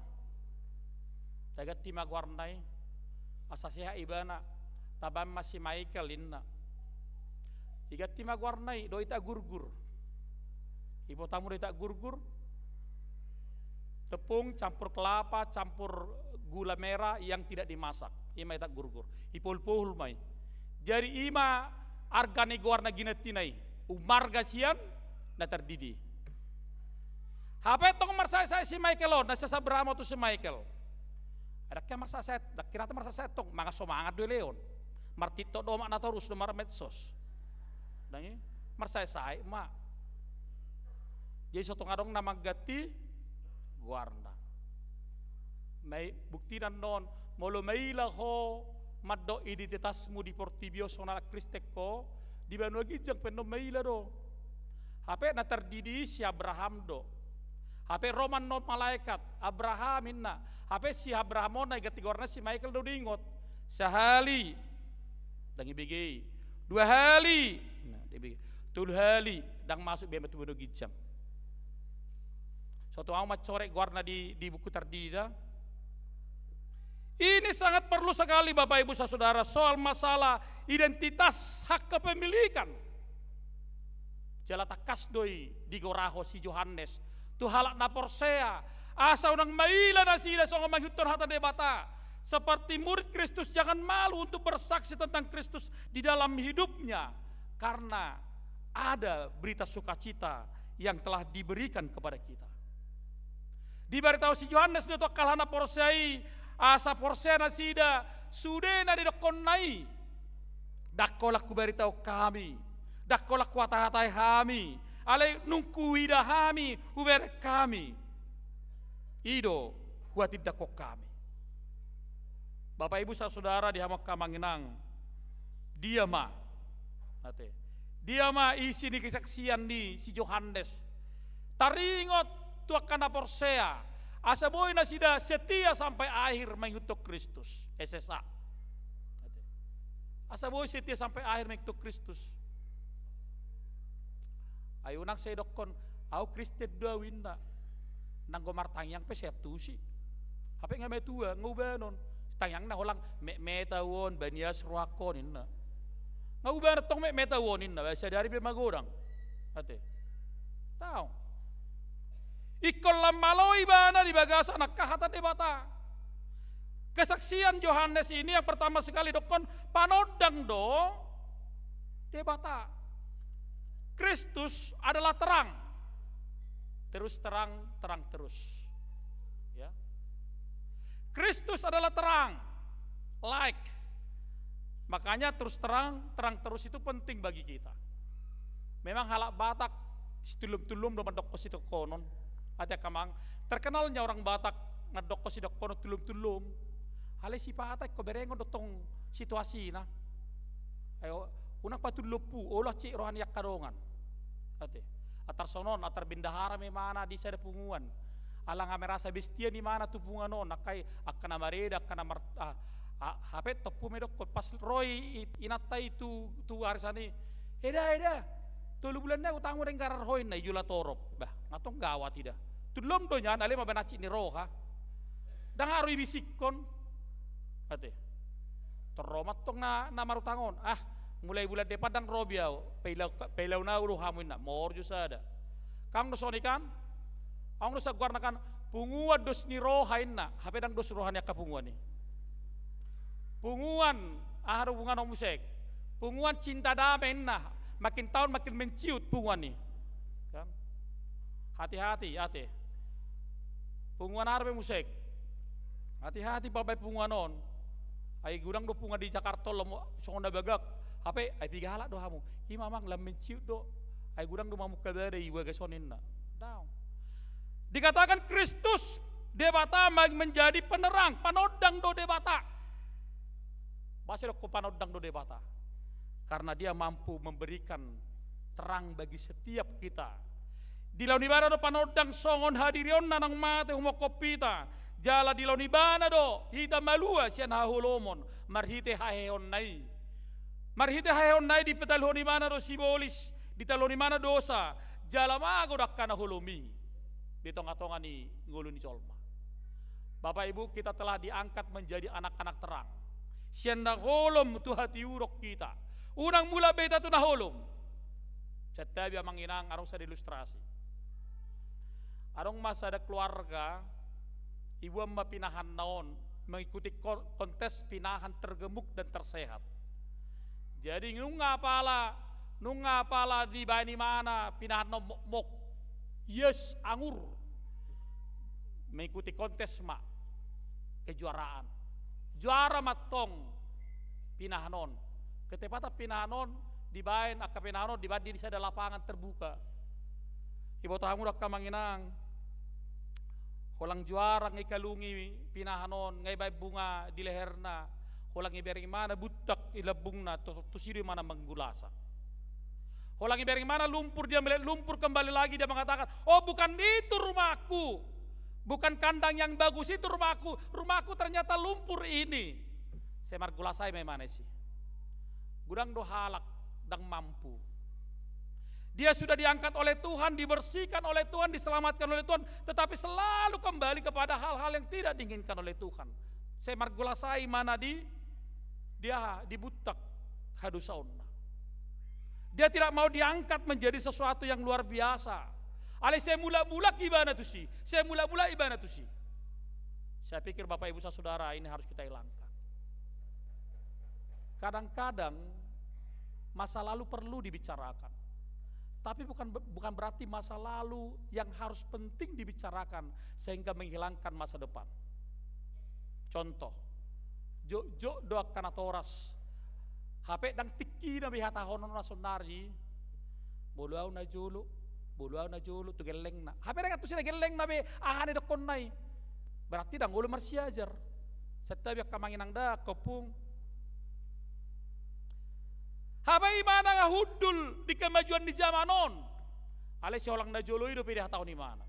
Dagat ti magwarnay asasiha ibana tabam masih Michael inna. Igat ti magwarnay do ita gurgur. Ibu tamu do ita gurgur. Tepung campur kelapa, campur gula merah yang tidak dimasak. Ima ita gurgur. Ipul-pul mai. Jadi ima argane guarna ginetinai. Umarga sian na terdidi. Hape tong marsa saya si Michael na sa Abraham tu si Michael. Ada kaya marsa set, kira marsa setong, mga semangat do leon. Martito do mak na terus do mar medsos. Dangi marsa sai ma. Jadi satu ngadong na maggati guarna. May bukti dan non molo maila ho maddo identitasmu di Portibio sonala Kristeko di Banua Gijang pendo maila do. Hape na terdidi si Abraham do. Hape Roman non malaikat Abraham inna. Hape si Abraham na igati gorna si Michael do dingot. Sehali dangi bigi. 2 hali. Nah, dibigi. 3 hali dang masuk biar betul Banua Gijang. Suatu amat corek gorna di buku terdidi dah. Ini sangat perlu sekali Bapak Ibu Saudara soal masalah identitas hak kepemilikan. Jalata kasdoi di goraho si Johannes. Tu halak na porsea. Asa unang maila na sila so ngamahiton hata debata. Seperti murid Kristus jangan malu untuk bersaksi tentang Kristus di dalam hidupnya. Karena ada berita sukacita yang telah diberikan kepada kita. Diberitahu si Johannes itu kalana porsei. Asa porsena sida sudena di dokonnai dakkolak ku beritahu kami dakkolak ku hata-hatai kami ale nungku ida kami uber kami ido huati dakok kami. Bapak Ibu saudara di hamak kamanginang dia ma isi ni kesaksian ni si Johannes taringot tuakana porsea asa boy na sida setia sampai akhir mengikuti Kristus. SSA. Asa boy setia sampai akhir mengikuti Kristus. Ayo nak saya dokon, au Kristen dua winda. Nang gomar tangyang pe setu si. Hape ngame tua ngubanon. Tangyang na holang metawon banias ruakon inna. Ngubanon tong metawon inna basa dari be magorang. Ate. Tahu. Ikol lamaloi bana di bagas anak kahatan debata. Kesaksian Yohanes ini yang pertama sekali dokon panodang do debata. Kristus adalah terang. Terus terang, terang terus. Ya. Kristus adalah terang. Like. Makanya terus terang, terang terus itu penting bagi kita. Memang halak Batak tulum-tulum do mandokos itu konon. Ada kamang terkenalnya orang Batak ngadok si dokono tulum-tulum. Hale si Batak ko berengo dotong situasi na. Ayo unang patulupu olah cik rohani yak kadongan. Ate. Atar sonon atar bindahara me mana di sada punguan. Alang merasa bestia di mana tu punganon nakai akana mareda akana hapet topu medok pas roy inatai tu arisani. Eda. 3 bulan na utang mo ring kararhoy na jula torop. Bah, ngatong gawa tidak. Tulom do nyan ale mabanaci ni roha. Dang aroy bisikon. Ate. Terromat tong na marutangon. Mulai bulan depan dang robiao, peilau na uruh hamuin na, morjo sada. Kang dosonikan, ang dosa guarnakan punguan dos ni rohain na, hape dang dos rohannya kapunguan ni. Punguan hubungan musik, punguan cinta damai na, makin tahun makin menciut punguan ni. Kan? Hati-hati. Punguan harbe musik. Hati-hati babai punguan on. Ay gudang do punga di Jakarta lomo songonda bagak. Hape ay pigala do hamu. Mamang lam menciut do. Ay gudang do mamuk kadare iwa gasonin na. Down. Dikatakan Kristus debata menjadi penerang, panodang do debata. Basel ko panodang do debata. Karena dia mampu memberikan terang bagi setiap kita. Di launibana do panodang songon hadirion nanang mate humokopita. Jala di launibana do hita malua sian hahulomon marhite haheon nai. Marhite haheon nai di petalhoni mana do sibolis di taloni mana dosa jala mago dakkana holomi. Di tonga-tonga ni ngulu ni colma. Bapak Ibu, kita telah diangkat menjadi anak-anak terang. Sian na holom tu hati urok kita. Unang mula beta tu na holom. Setabi amang inang arong sa ilustrasi. Arong masa ada keluarga, ibu amma pinahan naon mengikuti kontes pinahan tergemuk dan tersehat. Jadi nung ngapala di bani mana pinahan no mok, yes angur mengikuti kontes kejuaraan. Juara matong pinahanon. Ketepatan pinahanon di bain akka pinahanon di badi di sada lapangan terbuka. Ibu tahamu dak kamanginang. Holang juara ngai kalungi pinahanon ngai bay bunga di leherna holang ibering mana butak ilabungna tu siri mana menggulasa holang ibering mana lumpur dia melihat lumpur kembali lagi dia mengatakan oh bukan itu rumahku bukan kandang yang bagus itu rumahku ternyata lumpur ini saya margulasai memang sih gudang do halak dang mampu. Dia sudah diangkat oleh Tuhan, dibersihkan oleh Tuhan, diselamatkan oleh Tuhan, tetapi selalu kembali kepada hal-hal yang tidak diinginkan oleh Tuhan. Saya margulasai mana dia dibutak hadusauna. Dia tidak mau diangkat menjadi sesuatu yang luar biasa. Ale saya mula-mula ibana tu si. Saya mula-mula ibana tu si. Saya pikir Bapak Ibu Saudara ini harus kita hilangkan. Kadang-kadang masa lalu perlu dibicarakan. Tapi bukan berarti masa lalu yang harus penting dibicarakan sehingga menghilangkan masa depan. Contoh, jo doak kanatoras, HP dang tiki na bihata honon na sonari, boluau na julu, tu geleng na. HP dang atu sila geleng na be ahane dokon nai. Berarti dang ulu marsiajar. Setabi kamanginang da kopung. Habai mana ngahudul di kemajuan di zamanon. Ale seolang na jolo itu pilih tahun mana.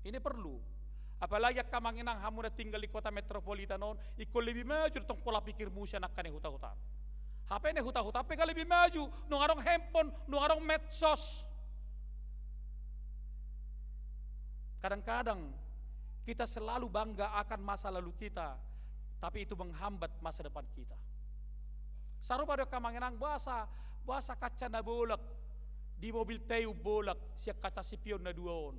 Ini perlu. Apalagi kamanginang hamu tinggal di kota metropolitan non, ikut lebih maju tong pola pikir musia nakane huta-huta. HP ne huta-huta pe lebih maju, nungarong handphone, nungarong medsos. Kadang-kadang kita selalu bangga akan masa lalu kita, tapi itu menghambat masa depan kita. Sarupa do kamanginang bahasa kaca na bolak di mobil teu bolak siak kaca sipion na duon.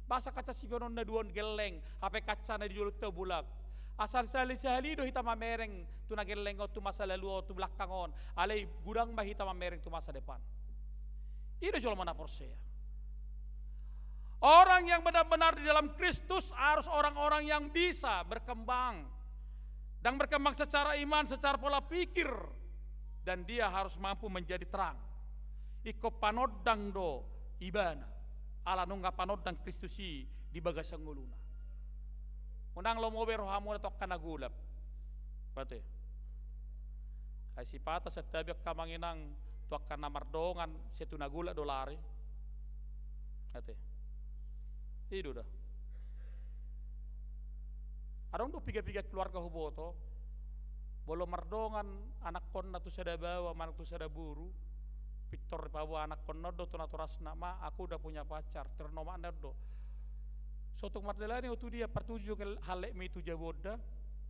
Bahasa kaca sipion na duon geleng, HP kaca na dijulut teu bolak. Asal sali do hitam mamereng tu na geleng o tu masa lalu o tu belakangon. Alai gudang mah hitam mamereng tu masa depan. Itu jual mana porsea. Orang yang benar-benar di dalam Kristus harus orang-orang yang bisa berkembang. Dan berkembang secara iman, secara pola pikir. Dan dia harus mampu menjadi terang. Iko panodang do ibana. Ala nungga panodang Kristusi di bagasang nguluna. Unang lomobe rohamu na tokka nagulap. Pati. Ay sipata sa tabiak kamanginang tuakka namardongan setu nagula dolari. Pati. Itu dah. Adong do piga-piga keluarga huboto, bolo mardongan anak konna tu sada bawa, manak tu sada buru, pitor bawa anak konna do tu naturas nama, aku udah punya pacar, ternoma anda do. Sotung mardelani itu dia pertuju ke halek mi tu jaboda,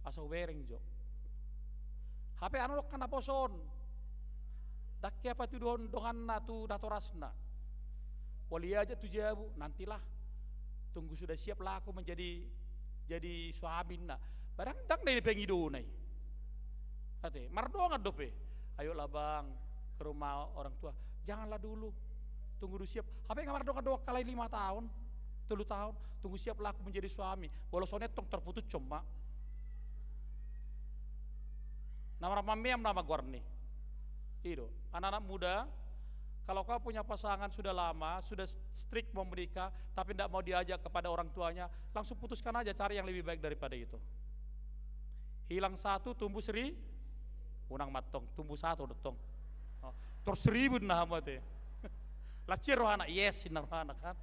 asal bereng jo. HP anu kana poson. Dak apa tu dongan na tu datorasna. Wali aja tu jabu, nantilah. Tunggu sudah siap lah aku menjadi suami na. Barang dak dari pengido nai. Hati, mardongan dope. Ayolah bang ke rumah orang tua. Janganlah dulu. Tunggu dulu siap. HP ngamar dua kali 5 tahun, 3 tahun. Tunggu siap lah aku menjadi suami. Bolosonnya tong terputus cuma. Nama mamiam nama Gorni. Itu anak-anak muda. Kalau kau punya pasangan sudah lama, sudah strict mau menikah, tapi tidak mau diajak kepada orang tuanya, langsung putuskan aja, cari yang lebih baik daripada itu. Hilang 1, tumbuh 1000, unang matong, tumbuh 1 dotong. Oh, terus 1000 nah mate. Lacir rohana, yes sinar rohana kan?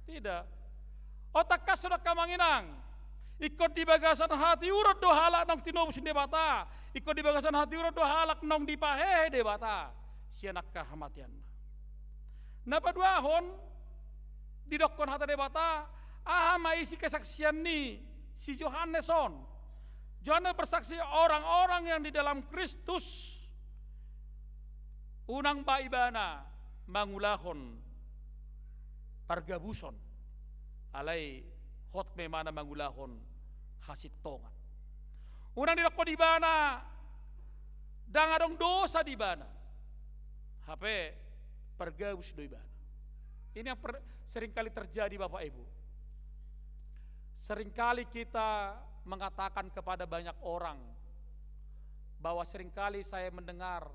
Tidak. Otak sudah kamanginang. Ikut di bagasan hati urut do halak nong tinobus debata. Ikut di bagasan hati urut do halak nong dipahe debata. Sianakah hamatian. Napa 2 hon didokon hata debata. Maisi kesaksian ni si Yohaneson. Yohanes bersaksi orang-orang yang di dalam Kristus. Unang baibana mangulahon pargabuson alai hot memana mangulahon hasitongan. Unang didokon di bana dangadong dosa di bana. HP pergabus do ibana. Ini yang seringkali terjadi Bapak Ibu. Seringkali kita mengatakan kepada banyak orang bahwa seringkali saya mendengar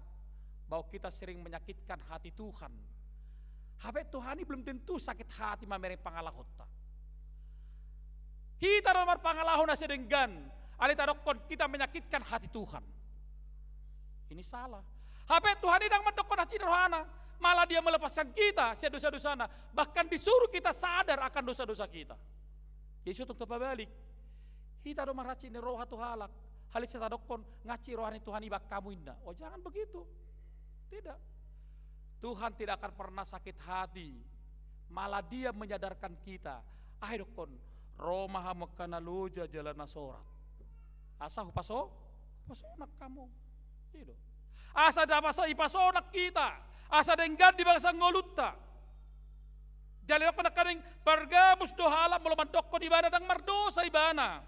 bahwa kita sering menyakitkan hati Tuhan. HP Tuhan ini belum tentu sakit hati mamere pangalahota. Kita nomor pangalahon nasi denggan, alita dokon kita menyakitkan hati Tuhan. Ini salah. HP Tuhan ini mendokon hati rohana, malah dia melepaskan kita dosa-dosana, bahkan disuruh kita sadar akan dosa-dosa kita. Yesus untuk terbalik. Kita do maraci ni roha tu halak, halis kita dokon ngaci rohani Tuhan ibak kamu indah. Oh jangan begitu. Tidak. Tuhan tidak akan pernah sakit hati, malah dia menyadarkan kita. Dokon, Roma hamakana loja jalan nasorat. Asa hupaso nak kamu. Itu. Asa dapasa ipasonak kita. Asa denggan di bangsa ngolutta. Jalan ako nakaring pargabus dohala mulaman dokko di bana dang mardosa ibana.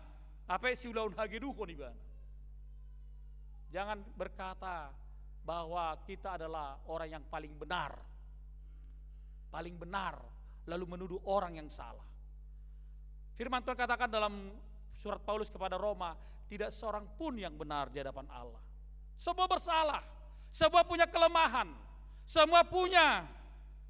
Apa si ulaun hagiduko di bana. Jangan berkata bahwa kita adalah orang yang paling benar. Paling benar lalu menuduh orang yang salah. Firman Tuhan katakan dalam surat Paulus kepada Roma, tidak seorang pun yang benar di hadapan Allah. Semua bersalah, semua punya kelemahan, semua punya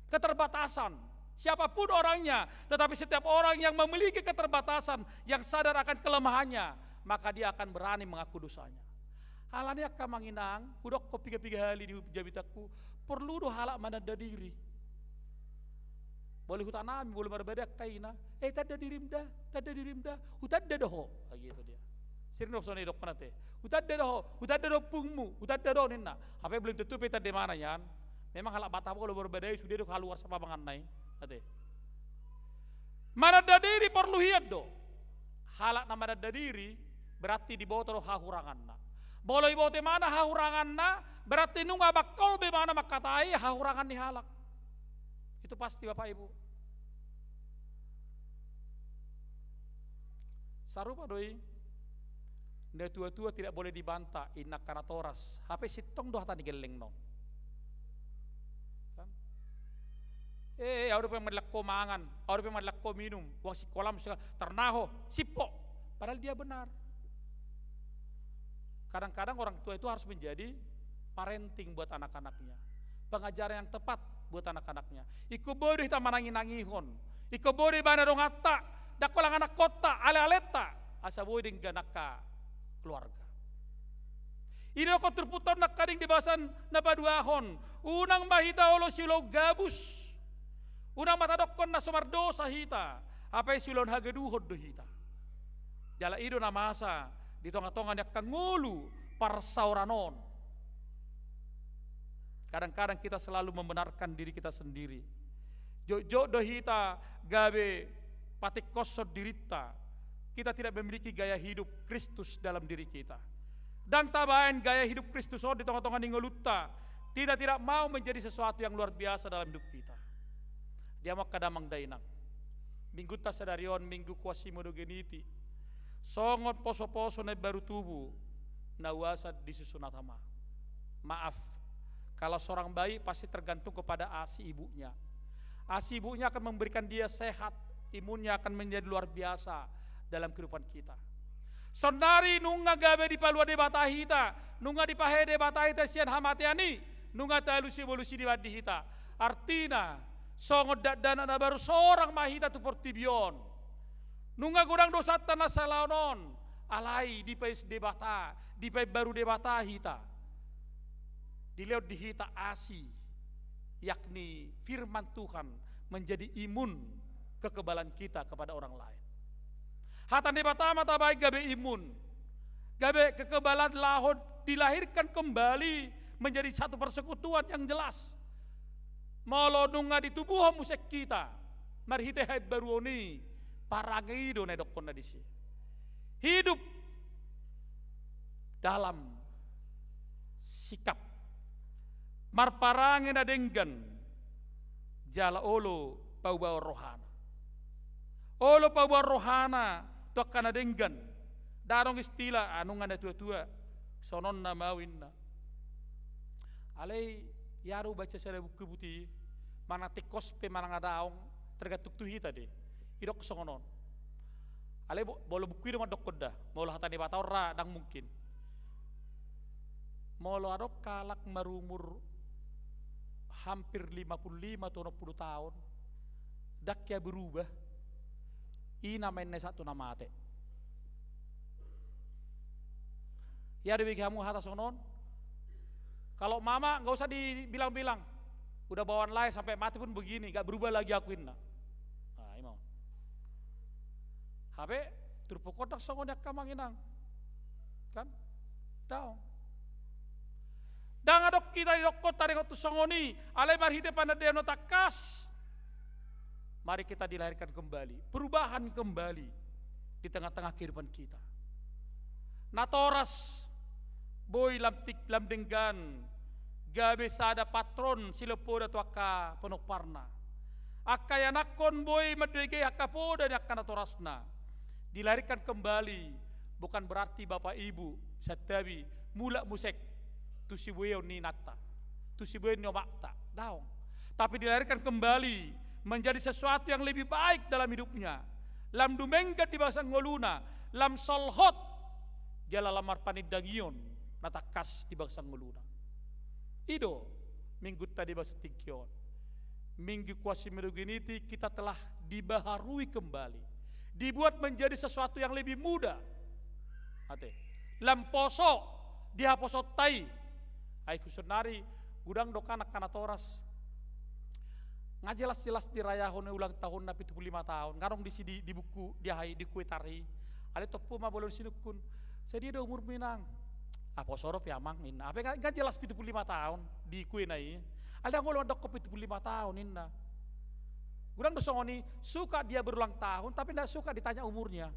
keterbatasan, siapapun orangnya. Tetapi setiap orang yang memiliki keterbatasan, yang sadar akan kelemahannya, maka dia akan berani mengaku dosanya. Halanya kamanginang, hudok kopi piga hali di jabitaku, perlu do halak manada diri. Boleh hutanami, boleh berbeda kaina, tada dirimda, hutadda doho, gitu dia. Sering dok soni dok nate, hutadda do pungmu, hutadda do nina. Apa belum tentu peta di mana yan? Memang halak batah kalau berbeda sudah dok haluar sama banganai, ate. Manada diri perlu hiat do. Halak nama manada diri berarti di bawah terus hahuranganna. Boleh ibu mana hahuranganna berarti nunga bakal be mana makatai hahurangan ni halak. Itu pasti Bapak Ibu. Sarupa doi. Nda tua-tua tidak boleh dibantah inak kana toras. HP sitong doh tani geleng no. Kan? Ada pemadlak ko mangan, ada pemadlak ko minum, wang si kolam ternaho, sipo. Padahal dia benar. Kadang-kadang orang tua itu harus menjadi parenting buat anak-anaknya. Pengajaran yang tepat buat anak-anaknya. Iku bodoh kita manangin-nangihon. Iku bodoh bana dong atta. Dakolang anak kota, ale-aleta. Asa bodoh dengan anak keluarga. Ini aku terputar nak kading di bahasan napaduahon. Unang mahita olo silo gabus. Unang matadokon na sumardo sa hita. Apa silon hagaduhod do hita. Jala ido na masa. Di tonga-tonga niya kangulu parsauranon. Kadang-kadang kita selalu membenarkan diri kita sendiri. Jojo dohita gabe patik kosot dirita. Kita tidak memiliki gaya hidup Kristus dalam diri kita. Dan tabain gaya hidup Kristus di tengah-tengah ningolutta. Tidak mau menjadi sesuatu yang luar biasa dalam hidup kita. Dia mau kadamang dainang. Minggu ta sadarion, minggu kuasi modogeniti. Songon poso-poso na baru tubuh. Nawasa disusunatama. Maaf, kalau seorang bayi pasti tergantung kepada ASI ibunya. ASI ibunya akan memberikan dia sehat, imunnya akan menjadi luar biasa dalam kehidupan kita. Sondari nunga gabe di palua de batahita, nunga di pahede batahita sian hamatiani, nunga talusi bolusi di wadihita. Artina, songot dana baru seorang mahita tu portibion. Nunga gudang dosa tanah salaonon, alai di pais de bata, di pais baru de batahita. Dilihat dihita asi, yakni firman Tuhan menjadi imun kekebalan kita kepada orang lain. Hatan di pertama tabai gabe imun, gabe kekebalan lahod dilahirkan kembali menjadi satu persekutuan yang jelas. Molo nunga di tubuh musik kita, marhite hai baruoni parangido na dokon na disi. Hidup dalam sikap marparangin na denggan jala olo pau-bau rohana. Olo pau-bau rohana to kana denggan darong istilah anungan na tua-tua sonon na mawin na. Alay yaru baca sa buku putih mana tikos pe mana ngadaong tergantung tuhi tadi idok songonon. Alay bolo buku itu madok koda molo hatani bataura dang mungkin. Molo adok kalak marumur hampir 55 atau 60 tahun dak ya berubah ina main satu nama ate ya dewi kamu hatas sonon kalau mama nggak usah dibilang-bilang udah bawaan lain sampai mati pun begini gak berubah lagi akuin nah imau habe turpokodak songon yak kamanginang kan daong dang adok kita idokot tarik tu songoni alai marhite panadeno takas. Mari kita dilahirkan kembali, perubahan kembali di tengah-tengah kehidupan kita. Natoras boy lam denggan gabe sada patron silepoda tu akka penokparna. Akka yanakon boy madwege akka poda ni akka natorasna. Dilahirkan kembali bukan berarti bapak ibu satabi mula musek tu sibuyo ni nata, tu sibuyo ni omakta, daong. Tapi dilahirkan kembali menjadi sesuatu yang lebih baik dalam hidupnya. Lam dumenggat di bahasa ngoluna, lam solhot jala lamar panidangion natakas di bahasa ngoluna. Ido minggu tadi bahasa tingkion. Minggu kuasi meruginiti kita telah dibaharui kembali, dibuat menjadi sesuatu yang lebih mudah. Ate, lam poso dia poso tai, ai kusunari gudang dokanak kanatoras. Ngajelas-jelas dirayahon ulang tahun na 75 tahun. Ngarong di buku dia hai di kue tari. Ale topu ma bolon sinukun. Jadi ada umur minang. Apa sorop ya mang inna. Apa enggak jelas 75 tahun di kue nai. Ada ngolong dok 75 tahun inna. Gurang dosongoni suka dia berulang tahun tapi enggak suka ditanya umurnya.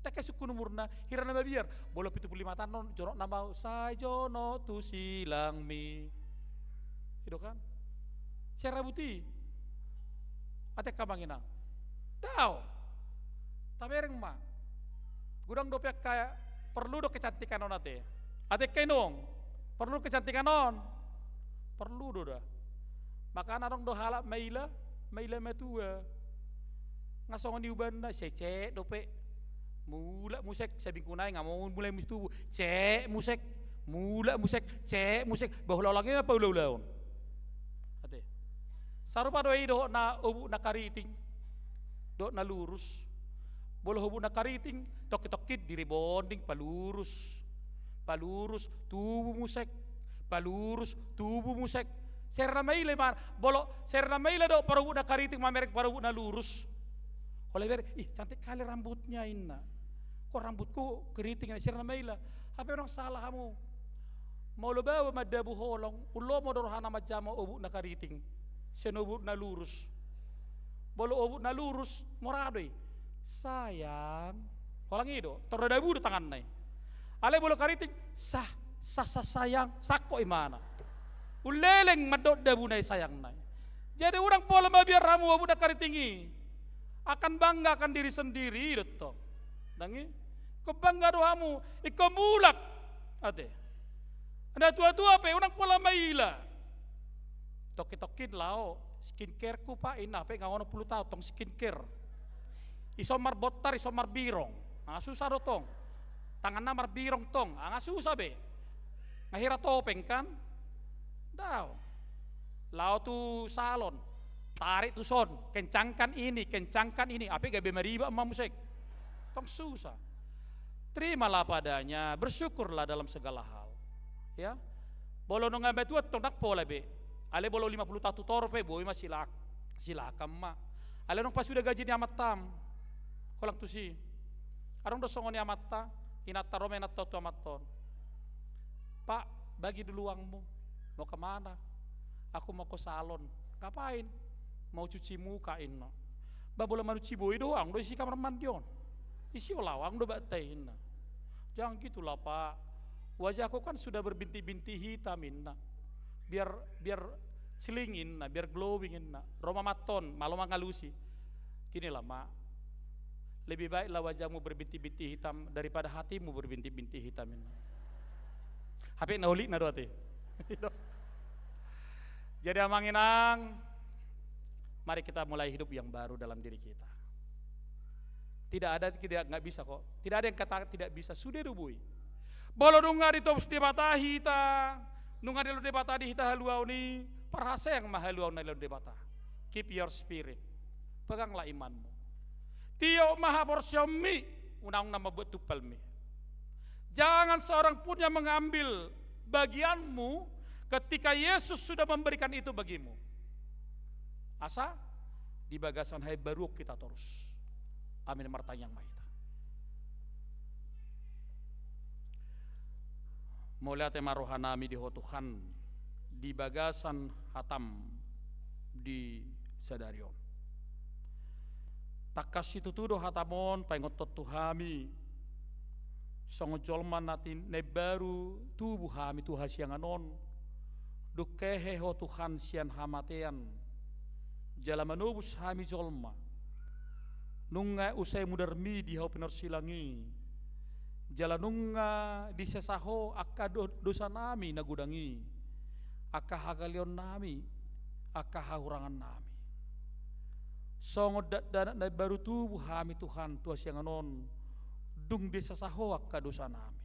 Tak sukun umurna hirana babiar. Bolo 75 tahun non jorok nama sai jono tu silang mi. Itu kan? Cara buti, ate kamangina, dao, tapi ereng ma, gudang dopiak kayak perlu do kecantikan non ate kainong, perlu kecantikan non, perlu do dah, maka narong do halap maila metua, ngasongan diuban na cek dope, mula musek sabingkunai nggak mau mulai mistu, cek musek, mula musek, cek musek, bahula lagi apa ulau-ulaun. Sarupa doi do na ubu na kariting, do na lurus, bolo ubu na kariting, tokit-tokit diri bonding palurus, tubuh musek, palurus, tubuh musek. Serna maile mar, bolo serna maile do para ubu na kariting mamerek para ubu na lurus. Oleh ber, ih cantik kali rambutnya inna, kok rambutku keriting, serna maile, apa orang salah kamu? Mau lo bawa madabu holong, ulo mo dorohana majama ubu na kariting. Senobut na lurus, bolo obut na lurus moradoy sayang, kolang ido, torodabu do tangan nai, Ale bolo kariting sah sayang sako imana. Uleleng madot dabunay sayang nai. Jadi orang pola biar ramu budak karitingi akan banggakan diri sendiri itu. Dangi kebangga doamu ikomulak ate. Ada tua-tua pe orang pola maila. Toki-tokin lao skincare ku pa ina pe ngawono 10 tahun tong skincare. Isomar botar isomar birong. Susah do tong. Tangan namar birong tong, susah be. Ngahira topeng kan? Daw. Lao tu salon, tarik tu son, kencangkan ini, apa gabe meriba emak musik. Tong susah. Terimalah padanya, bersyukurlah dalam segala hal. Ya. Bolo nong ngabe tuat tong nak pola be. Ale bolo 50 tahun toro pe boy masih silakan mak. Ale nong pas sudah gaji ni amat tam. Kolang tu si. Arong do songoni amat ta. Inata rome nato tu amaton. Pak, bagi dulu uangmu. Mau kemana? Aku mau ke salon. Ngapain? Mau cuci muka ino. Ba boleh manu ciboi doang. Do isi kamar mandion. Isi olawang do batain. Jangan gitulah Pak. Wajahku kan sudah berbinti-binti hitam inna. Biar celingin, biar glowing inna. Roma maton, malu mangalusi. Ginilah Mak. Lebih baiklah wajahmu berbinti-binti hitam daripada hatimu berbinti-binti hitam ini. Hape nauli na doate. Jadi amanginang, mari kita mulai hidup yang baru dalam diri kita. Tidak bisa kok. Tidak ada yang kata tidak bisa. Sudah rubui. Bolo nunga di tops di bata hita, nunga di lo di bata di hita haluau ni, perhasa yang mahaluau na lo di bata. Keep your spirit. Peganglah imanmu. Tio maha borsyomi unang nama buat tupalmi. Jangan seorang pun yang mengambil bagianmu ketika Yesus sudah memberikan itu bagimu. Asa di bagasan hai baru kita terus. Amin martanyang mahita. Mulai tema rohanami di hotuhan di bagasan hatam di sadarion. Takas itu tuh hatamon pengotot tuhami songo jolman natin nebaru tubuh hami tuha sianganon dukehe ho Tuhan sian hamatean jala manubus hami jolma nunga usai mudarmi di hau silangi jala nunga di sesaho akka dosa nami nagudangi akka hagalion nami akka haurangan nami songo dan baru tubuh hami Tuhan tua sianganon dung desa sahoak ka dosa nami.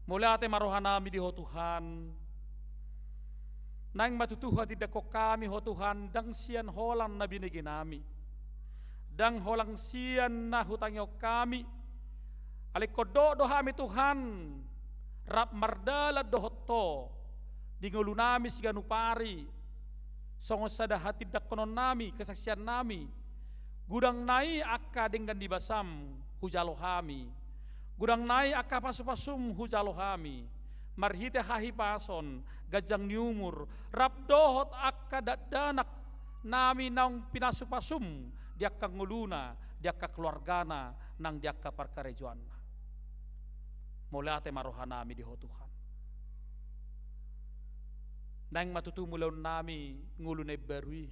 Mula ate marohan nami di ho Tuhan. Nang matutuha tidak ko kami ho Tuhan dang sian holang na binigi nami. Dang holang sian na hutangyo kami. Alikodo do hami Tuhan. Rap mardala dohoto. Dingulu nami siganupari. Songo sada hati dakonon nami, kesaksian nami. Gudang nai akka dengan dibasam hujalo hami. Gudang nai akka pasupasum hujalo hami. Marhite hahi pason, gajang niumur. Rabdohot akka dadanak nami nang pinasupasum. Diakka nguluna, diakka keluargana, nang diakka parkarejuanna. Mulate marohanami di ho Tuhan. Nang matutumulan nami ngulu na barui.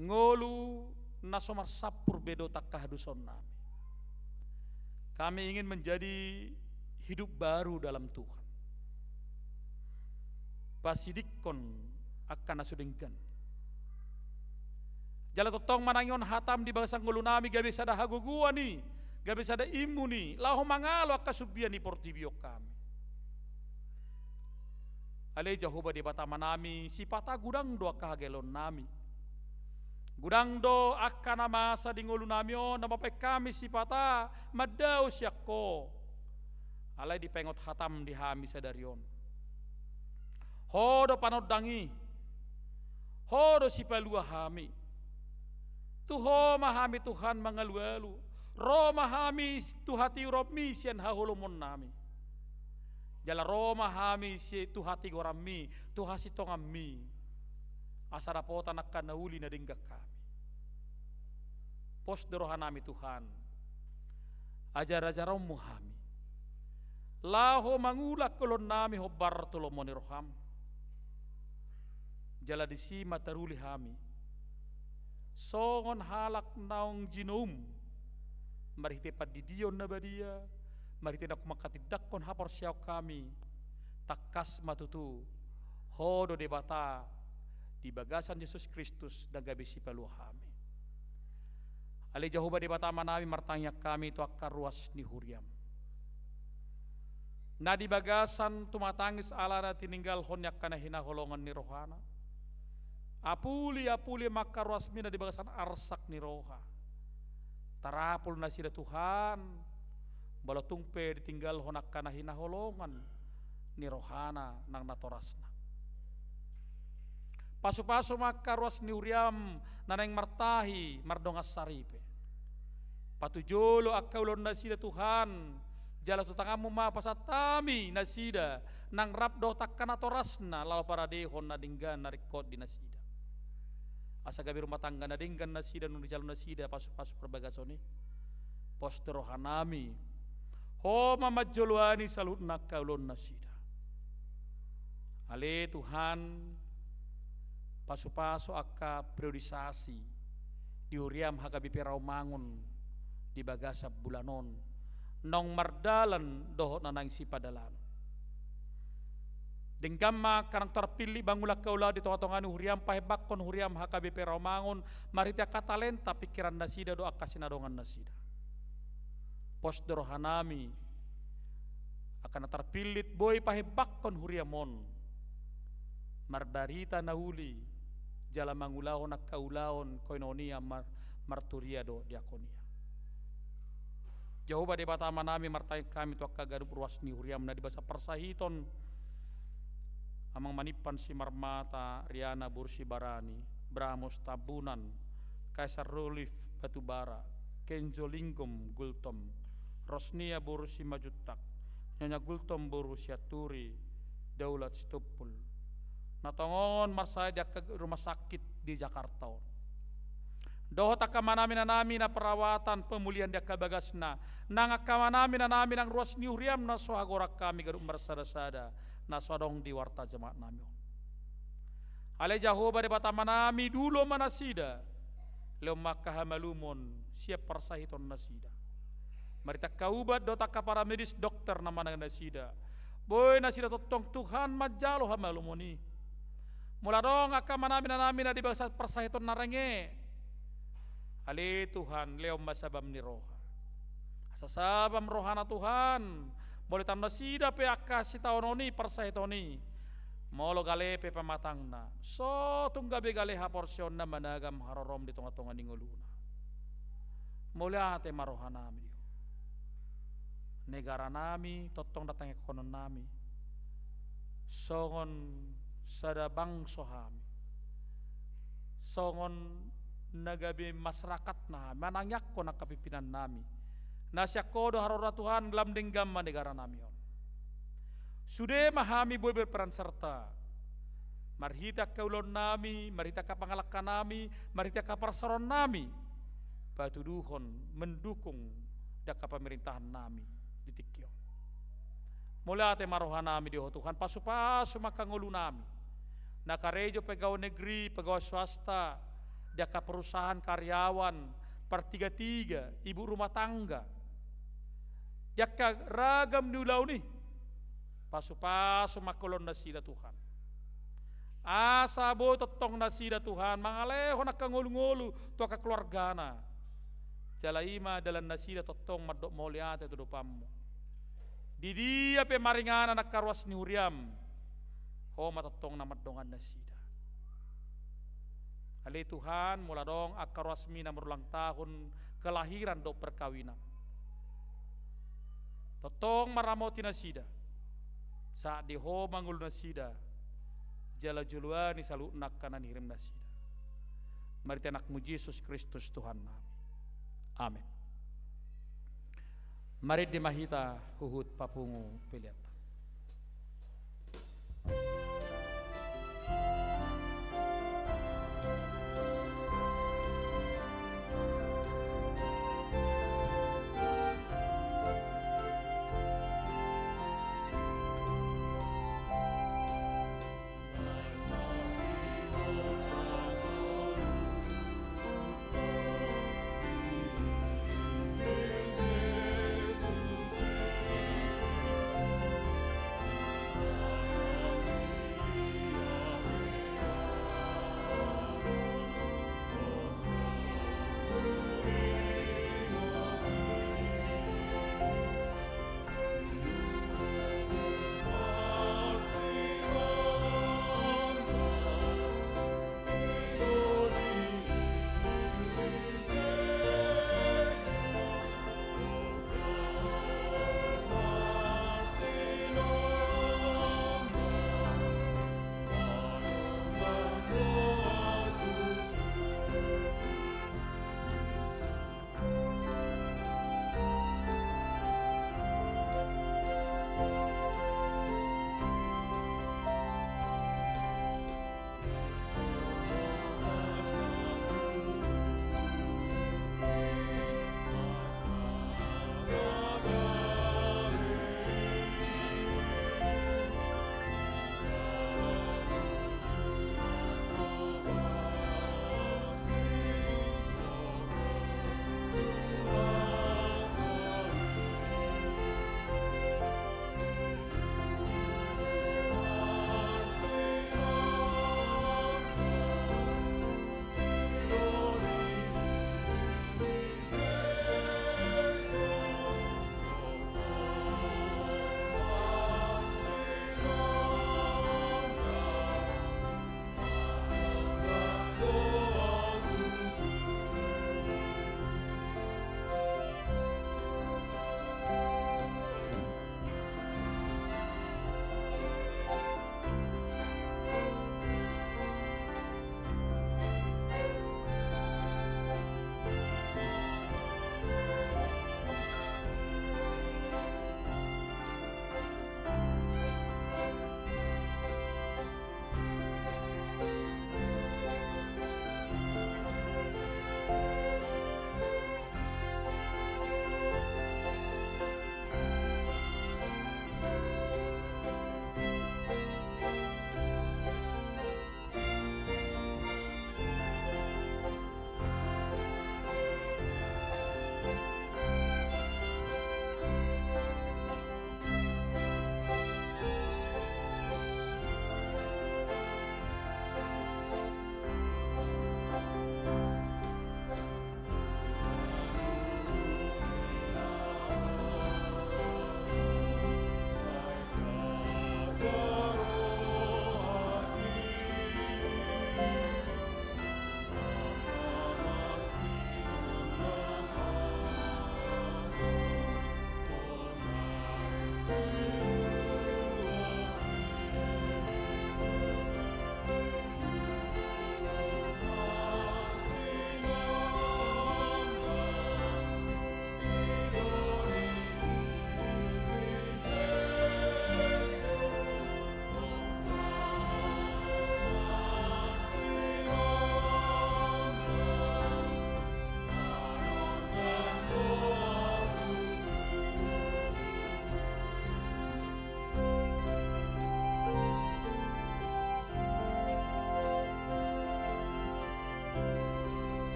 Ngulu na sumarsapur bedo tak kahaduson nami. Kami ingin menjadi hidup baru dalam Tuhan. Pasidikon akan nasudingkan. Jala totong manangion hatam di bangsa ngulu nami gabi sada hagugua ni, gabi sada imu ni, laho mangalo akasubian ni portibio kami. Ale Jehovah di batama nami, si pata gudang do akahagelon nami. Gudang do akka nama sa dingulu nami o nama pe kami si pata madao siyakko. Alay di pengot hatam di hami sadarion. Hodo panodangi. Hodo si palua hami. Tuho mahami Tuhan mangalualu. Ro mahami tuhati romi sian hahulumon nami. Jala Roma hami si tuhati gorami, tuhasi tongami. Asara pota nakkan nauli na dinggak kami. Pos derohan nami Tuhan. ajar-ajaran muhami. Laho mangulak kolon nami ho Bartolomoni roham. Jala disi mataruli hami. Songon halak naong jinum. Marite padidion na badia. Marite nak makatidakon hapor siyaw kami. Takas matutu. Hodo de bata. Di bagasan Yesus Kristus dan gabisi paluhami. Ali jahuba di bata manami martanya kami tu akar ruas ni huriam. Na di bagasan tumatangis ala na tininggal honyak kana hinaholongan ni rohana. Apuli makar ruas mina di bagasan arsak ni roha. Tarapul na sila Tuhan. Balotungpe ditinggal honak kana hinaholongan ni rohana nang natorasna. Pasu-pasu makar ruas ni huriam naneng martahi mardongas saripe. Patujolo akaulon na sila Tuhan. Jala tutangamu ma pasatami nasida nang rabdo takkan atorasna lalu para dehon nadinggan narikot di nasida. Asa gabi rumah tangga nadinggan nasida nun jalan nasida pasu-pasu perbagasoni. Postur rohanami. Ho mamajolwani salut nakaulon nasida. Ale Tuhan pasu-pasu akka priorisasi di huriam hagabi perau mangun di bagasab bulanon. Nong mardalan dohot nanang si padalan. Denggamma karang terpilih bangulak kaula di tengah-tengah huriam pahebak kon huriam HKBP Rawamangun maritia katalenta pikiran nasida doa kasinadongan nasida. Pos dorohanami akan terpilih boy pahebak kon huriamon. Marbarita nauli jala mangulahon nak kaulahon koinonia marturia do diakonia. Jauh badai bata manami martai kami tu akka garup ruas ni huriam na di basa persahiton amang manipan si marmata Riana Bursi Barani Bramos Tabunan Kaisar Rolif Batubara Kenjo Linggom Gultom Rosnia Bursi Majutak Nyonya Gultom Bursi Aturi Daulat Stupul natongon marsai di rumah sakit di Jakarta. Dohot akamanami na perawatan pemulihan dia kabagasna nang akamanami nang ruas ni huriam na sohagorak kami garup marsada-sada na sodong di warta jemaat nami. Ale jahoba de batamanami dulu manasida leo makahamalumon siap persahiton nasida. Marita kaubat dota para medis dokter nama nasida. Boy nasida totong Tuhan majalo hamalumoni. Mula dong akamanami na di basa persahiton narenge. Ali Tuhan leo masabam ni roha. Asasabam rohana Tuhan. Boleh tanda sida pe akasi taononi persahitoni. Molo gale pe pamatangna. So tunggabe gale ha porsion na managam harorom di tengah-tengah ninguluna. Mulya te marohana mi. Negara nami totong datang ekonon nami. Songon sada bangso hami. Songon nagabi masyarakat na manangyak ko na kapimpinan nami nasyak kodo harora Tuhan dalam denggam negara nami on. Sudah mahami boy berperan serta marhita kaulon nami marhita kapangalakan nami marhita kaparsaron nami patuduhon mendukung daka pemerintahan nami di tikyo mula te marohan nami di Tuhan pasu-pasu makangulu nami nakarejo pegawai negeri pegawai swasta daka perusahaan karyawan pertiga-tiga ibu rumah tangga daka ragam nulau nih pasu-pasu makolon nasida Tuhan asa bo totong nasida Tuhan mangaleho nakangolu-ngolu tuaka keluargana jalaima dalam nasida totong madok moliate tu dopamu di dia pe maringana nak karwas ni huriam ho matotong na madongan nasida. Ali Tuhan mula dong akar wasmi na berulang tahun kelahiran do perkawinan. Totong maramoti nasida. Saat diho mangul nasida. Jala juluani salu nak kanan hirim nasida. Mari tenakmu Yesus Kristus Tuhan nami. Amin. Mari dimahita huhut papungu pilihat.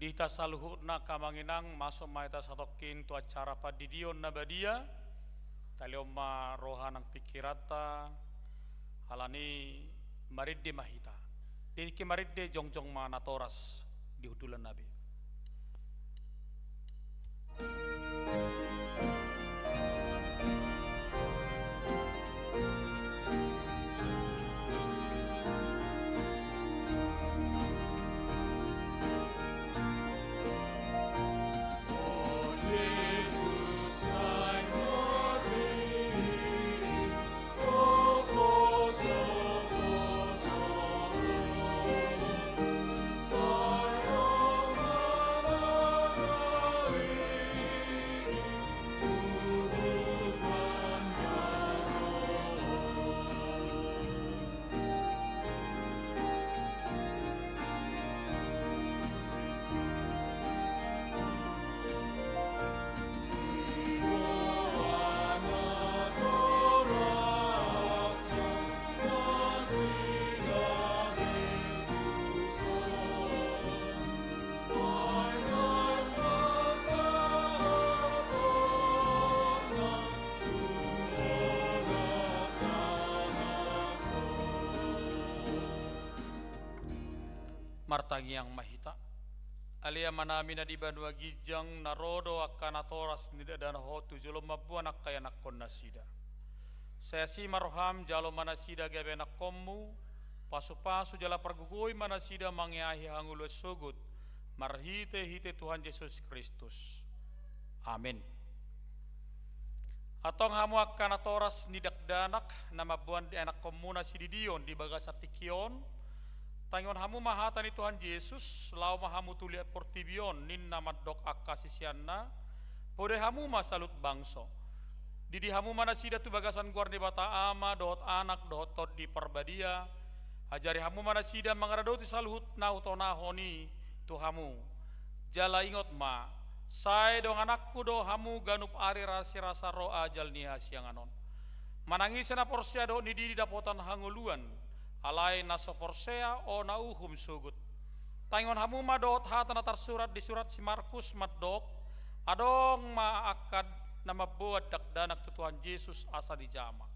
Di tasaluhutna kamanginang masuk maita satokin tu acara padidion nabadia talioma rohanang pikirata halani maridde mahita. Diki maridde jongjong ma natoras di hudulan nabi. Martangi yang mahita alia manami na di banua gijang narodo akana toras nida dana hotu jolo mabuan akaya nakon nasida saya si maroham jalo manasida gabe nakommu pasu-pasu jala pergugui manasida mangiahi hangulu sugut marhite hite Tuhan Yesus Kristus amin. Atong hamu akana toras nidak danak nama buan di anak komuna sididion di bagasatikion tangon hamu mahatani Tuhan Yesus lau mahamu tulia portibion nin nama dok akasisianna pode hamu masalut bangso didi hamu mana sida tu bagasan guar di bata ama dohot anak dohot tod di perbadia ajari hamu mana sida mangaradoti saluhut nau tonahoni tu hamu jala ingot ma sai dong anakku do hamu ganup ari rasi rasa ro ajal niha sianganon manangis na porsia do nidi di dapotan hanguluan alai naso porsea o nauhum sugut tangon hamu madot hatana tersurat di surat si Markus madok adong ma akad nama buat dak danak tu Tuhan Yesus asa di jama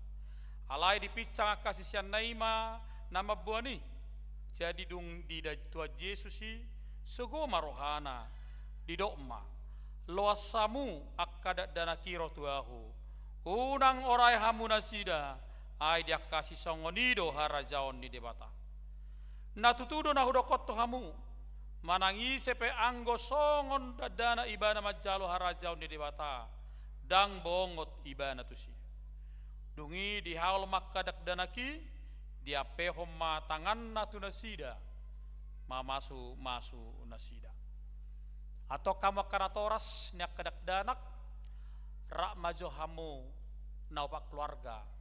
alai dipicang kasisian naima nama buani jadi dung di Tuhan Yesus si sugo marohana di dokma loasamu akad danakiro tuahu unang orai hamu nasida ai dia kasih songonido harajaon di debata natutudo na hudokot to hamu manangi sepe anggo songon dadana ibana majalo harajaon di debata dang bongot ibana tusi dungi di haul makkadak danaki dia pehom ma tangan natu nasida ma masu nasida atau kamu karatoras nyak kadak danak rak majo hamu naupak keluarga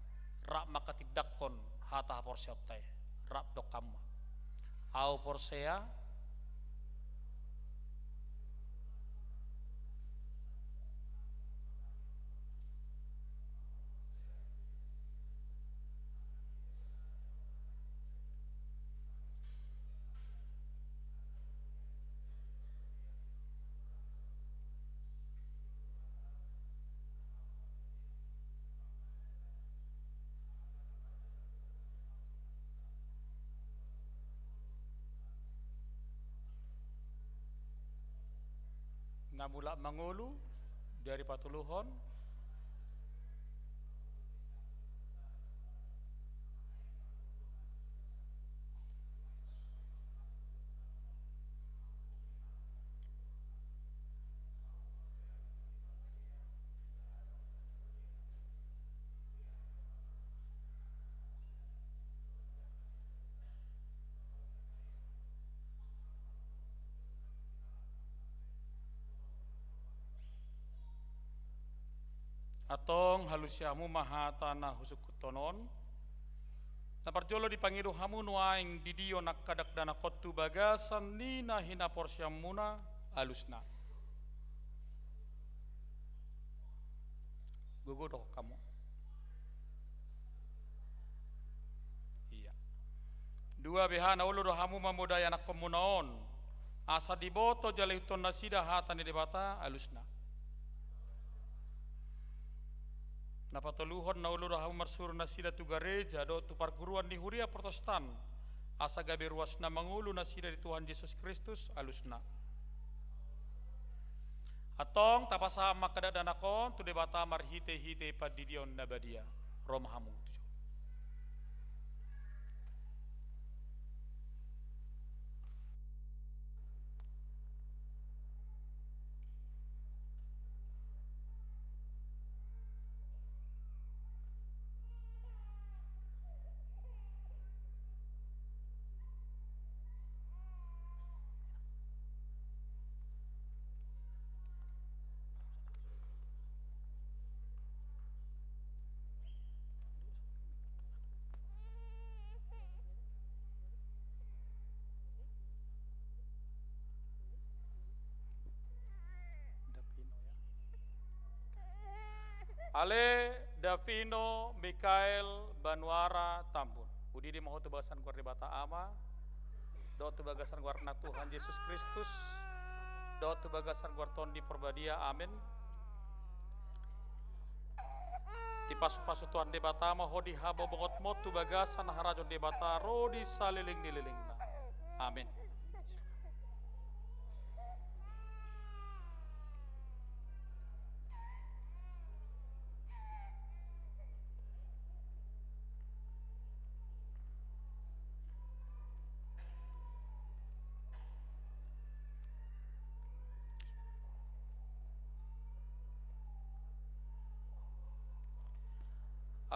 rak makatidakon hata porsiotay rak dokam au porsea namula mangulu dari patuluhon atong halusiamu mahatana husukutonon naparjolo dipangiru hamu nuaing didio nakkadak dana kotu bagasan nina hina porsiamuna alusna gugudoh kamu iya dua behana ulu do hamu mamudaya anak komunaon asa diboto jalaiton nasida hatan di bata alusna. Napatuluhon na ulo rahang marsuro na sila tu gareja do tu parguruan ni Huria Protestan asa gabi ruas na mangulo na sila di Tuhan Yesus Kristus alusna. Atong tapasama kadadaan ako tu debata marhite-hite padidion na badia romahamu tujo. Ale Davino Mikael Banuara Tambun. Udi di mahu tubasan guar bata ama. Do tubagasan guar na Tuhan Yesus Kristus. Do tubagasan guar ton di perbadia. Amin. Di pasu-pasu Tuhan di bata ama hodi habo bongot mo tubagasan harajon di bata rodi saliling nililing na. Amin.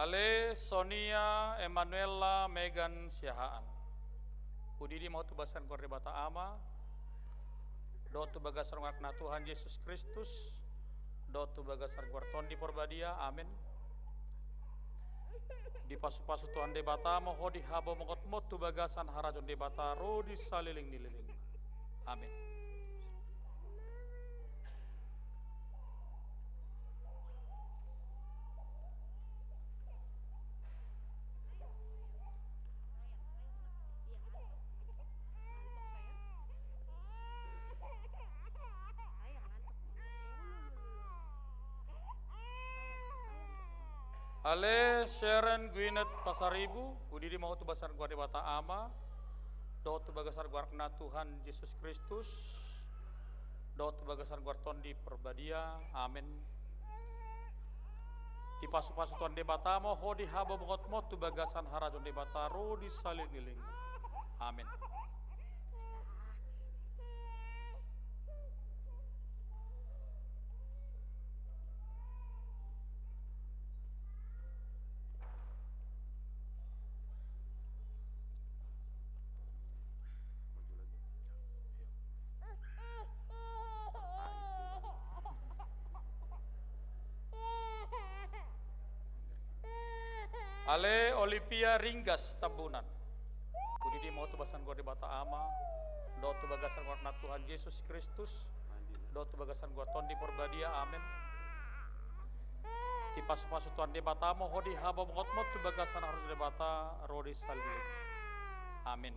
Ale Sonia Emanuela Megan Siahaan. Udidi mau tubasan guar bata ama. Do tu bagasan wakna Tuhan Yesus Kristus. Do tu bagasan guar ton di porbadia. Amin. Di pasu-pasu Tuhan de bata mo hodi habo mongot mo tu bagasan harajon de bata rodi saliling nililing. Amin. Ale Sharon Gwyneth Pasaribu, udidi mau tu basar gua debata ama, do tu bagasar gua kena Tuhan Yesus Kristus, do tu bagasar gua ton di perbadia, amin. Di pasu-pasu Tuhan debata mo hodi habo bokot mo tu bagasan harajon debata ro di salin niling, amin. Ale Olivia Ringgas Tambunan. Udidi mau tubasan gua di bata ama. Do tu bagasan gua na Tuhan Yesus Kristus. Do tu bagasan gua ton di perbadia. Amin. Di pasu-pasu Tuhan di bata mo hodi habo mongot mo tu bagasan harus di bata rodi salih. Amin.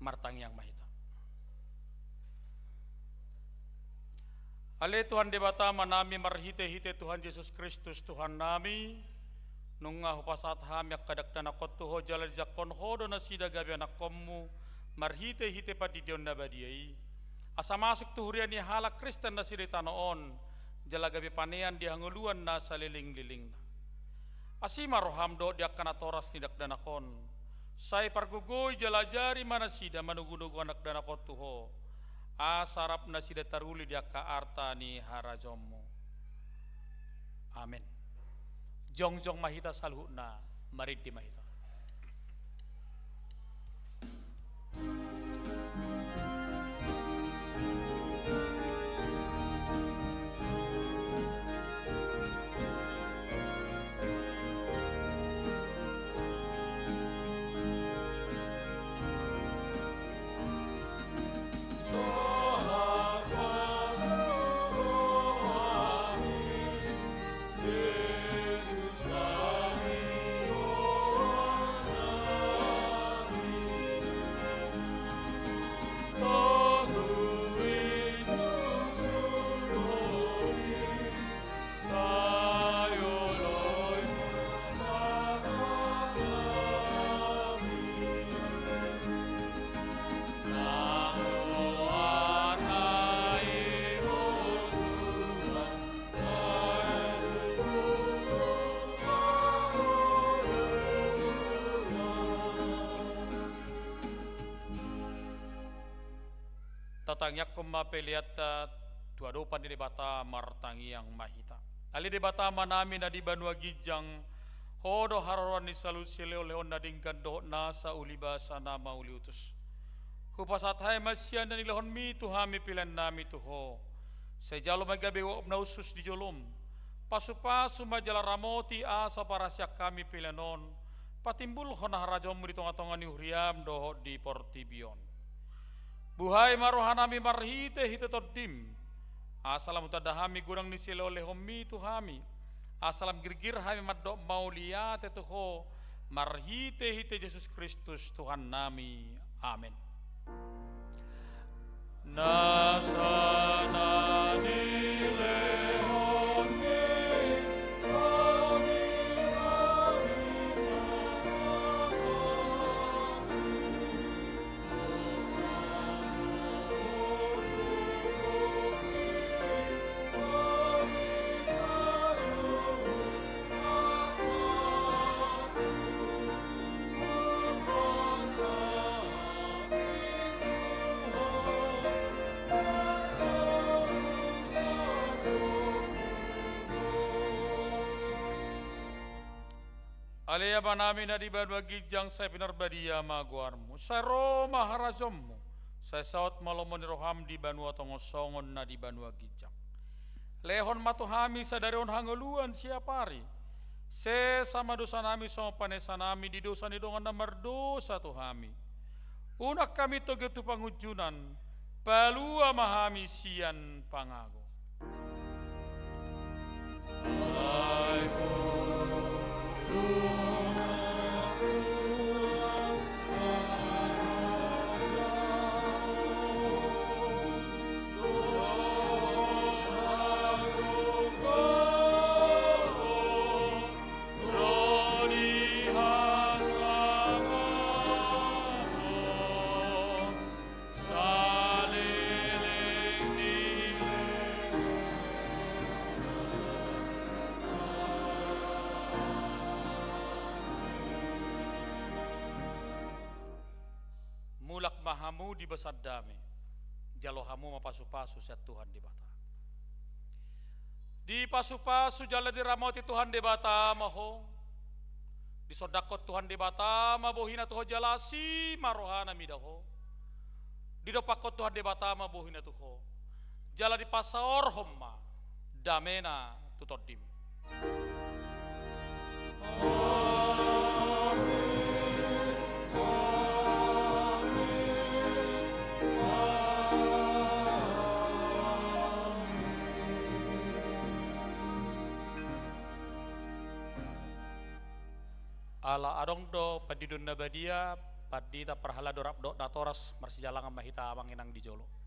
Martang yang mahita. Ale Tuhan debata manami marhite-hite Tuhan Yesus Kristus Tuhan nami nunga hupasat hamyak kadak dana kotuho jalal jakon hodo na sida gabi anak komu marhite-hite padidion na badiai asa masuk tuhurian ni halak Kristen na sida tanoon jala gabi panean di hanguluan na saliling-liling na asima rohamdo dia kana toras nidak dana kon sai pargugoy jalajari mana sida manugunugo anak dana kotuho asarap na sida taruli dia ka arta ni harajomo. Amin. Jongjong mahita salhuna marid di mahita. tangyak kumma peliat tua dopan di bata martangi yang mahita. Ali di bata manami na di Banua Gijang hodo harawan ni salusile oleh ondading kando nasa ulibasa nama uliutus. Hupasat hai masyan dan ilahon mi tuhami pilan nami tuho. Sejalo magabe wa nausus di jolom. Pasu-pasu majala ramoti asa parasyak kami pilanon. Patimbul hona harajom di tonga-tonga ni huriam doho di Portibion. Buhai marohanami marhite hite todim. Asalam utadahami gurang ni sila oleh homi tuhami. Asalam girgir hami maddo mauliate tuho. Marhite hite Yesus Kristus Tuhan nami. Amin. Nasana Alea banami na di Banua Gijang saya pinarbadia maguarmu. Saya Roma harajommu. Saya saut malomon roham di Banua Tongosongon na di Banua Gijang. Lehon matuhami sadarion hanguluan siapari. Se sama dosa nami sama panesa nami di dosa ni dongan na mardosa tuhami. Unak kami togetu pangujunan. Palua mahami sian pangago. Mulak mahamu di besar dame, jalohamu mapasu-pasu siat Tuhan di bata. Di pasu-pasu jala di ramoti Tuhan di bata maho, di sodakot Tuhan di bata mabohina tuho jalasi marohana midaho, di dopakot Tuhan di bata mabohina tuho, jala di pasaor homma, damena tutodim. Ala adong do padidun nabadia padita perhala dorap do natoras marsijalangan mahita amanginang di jolo.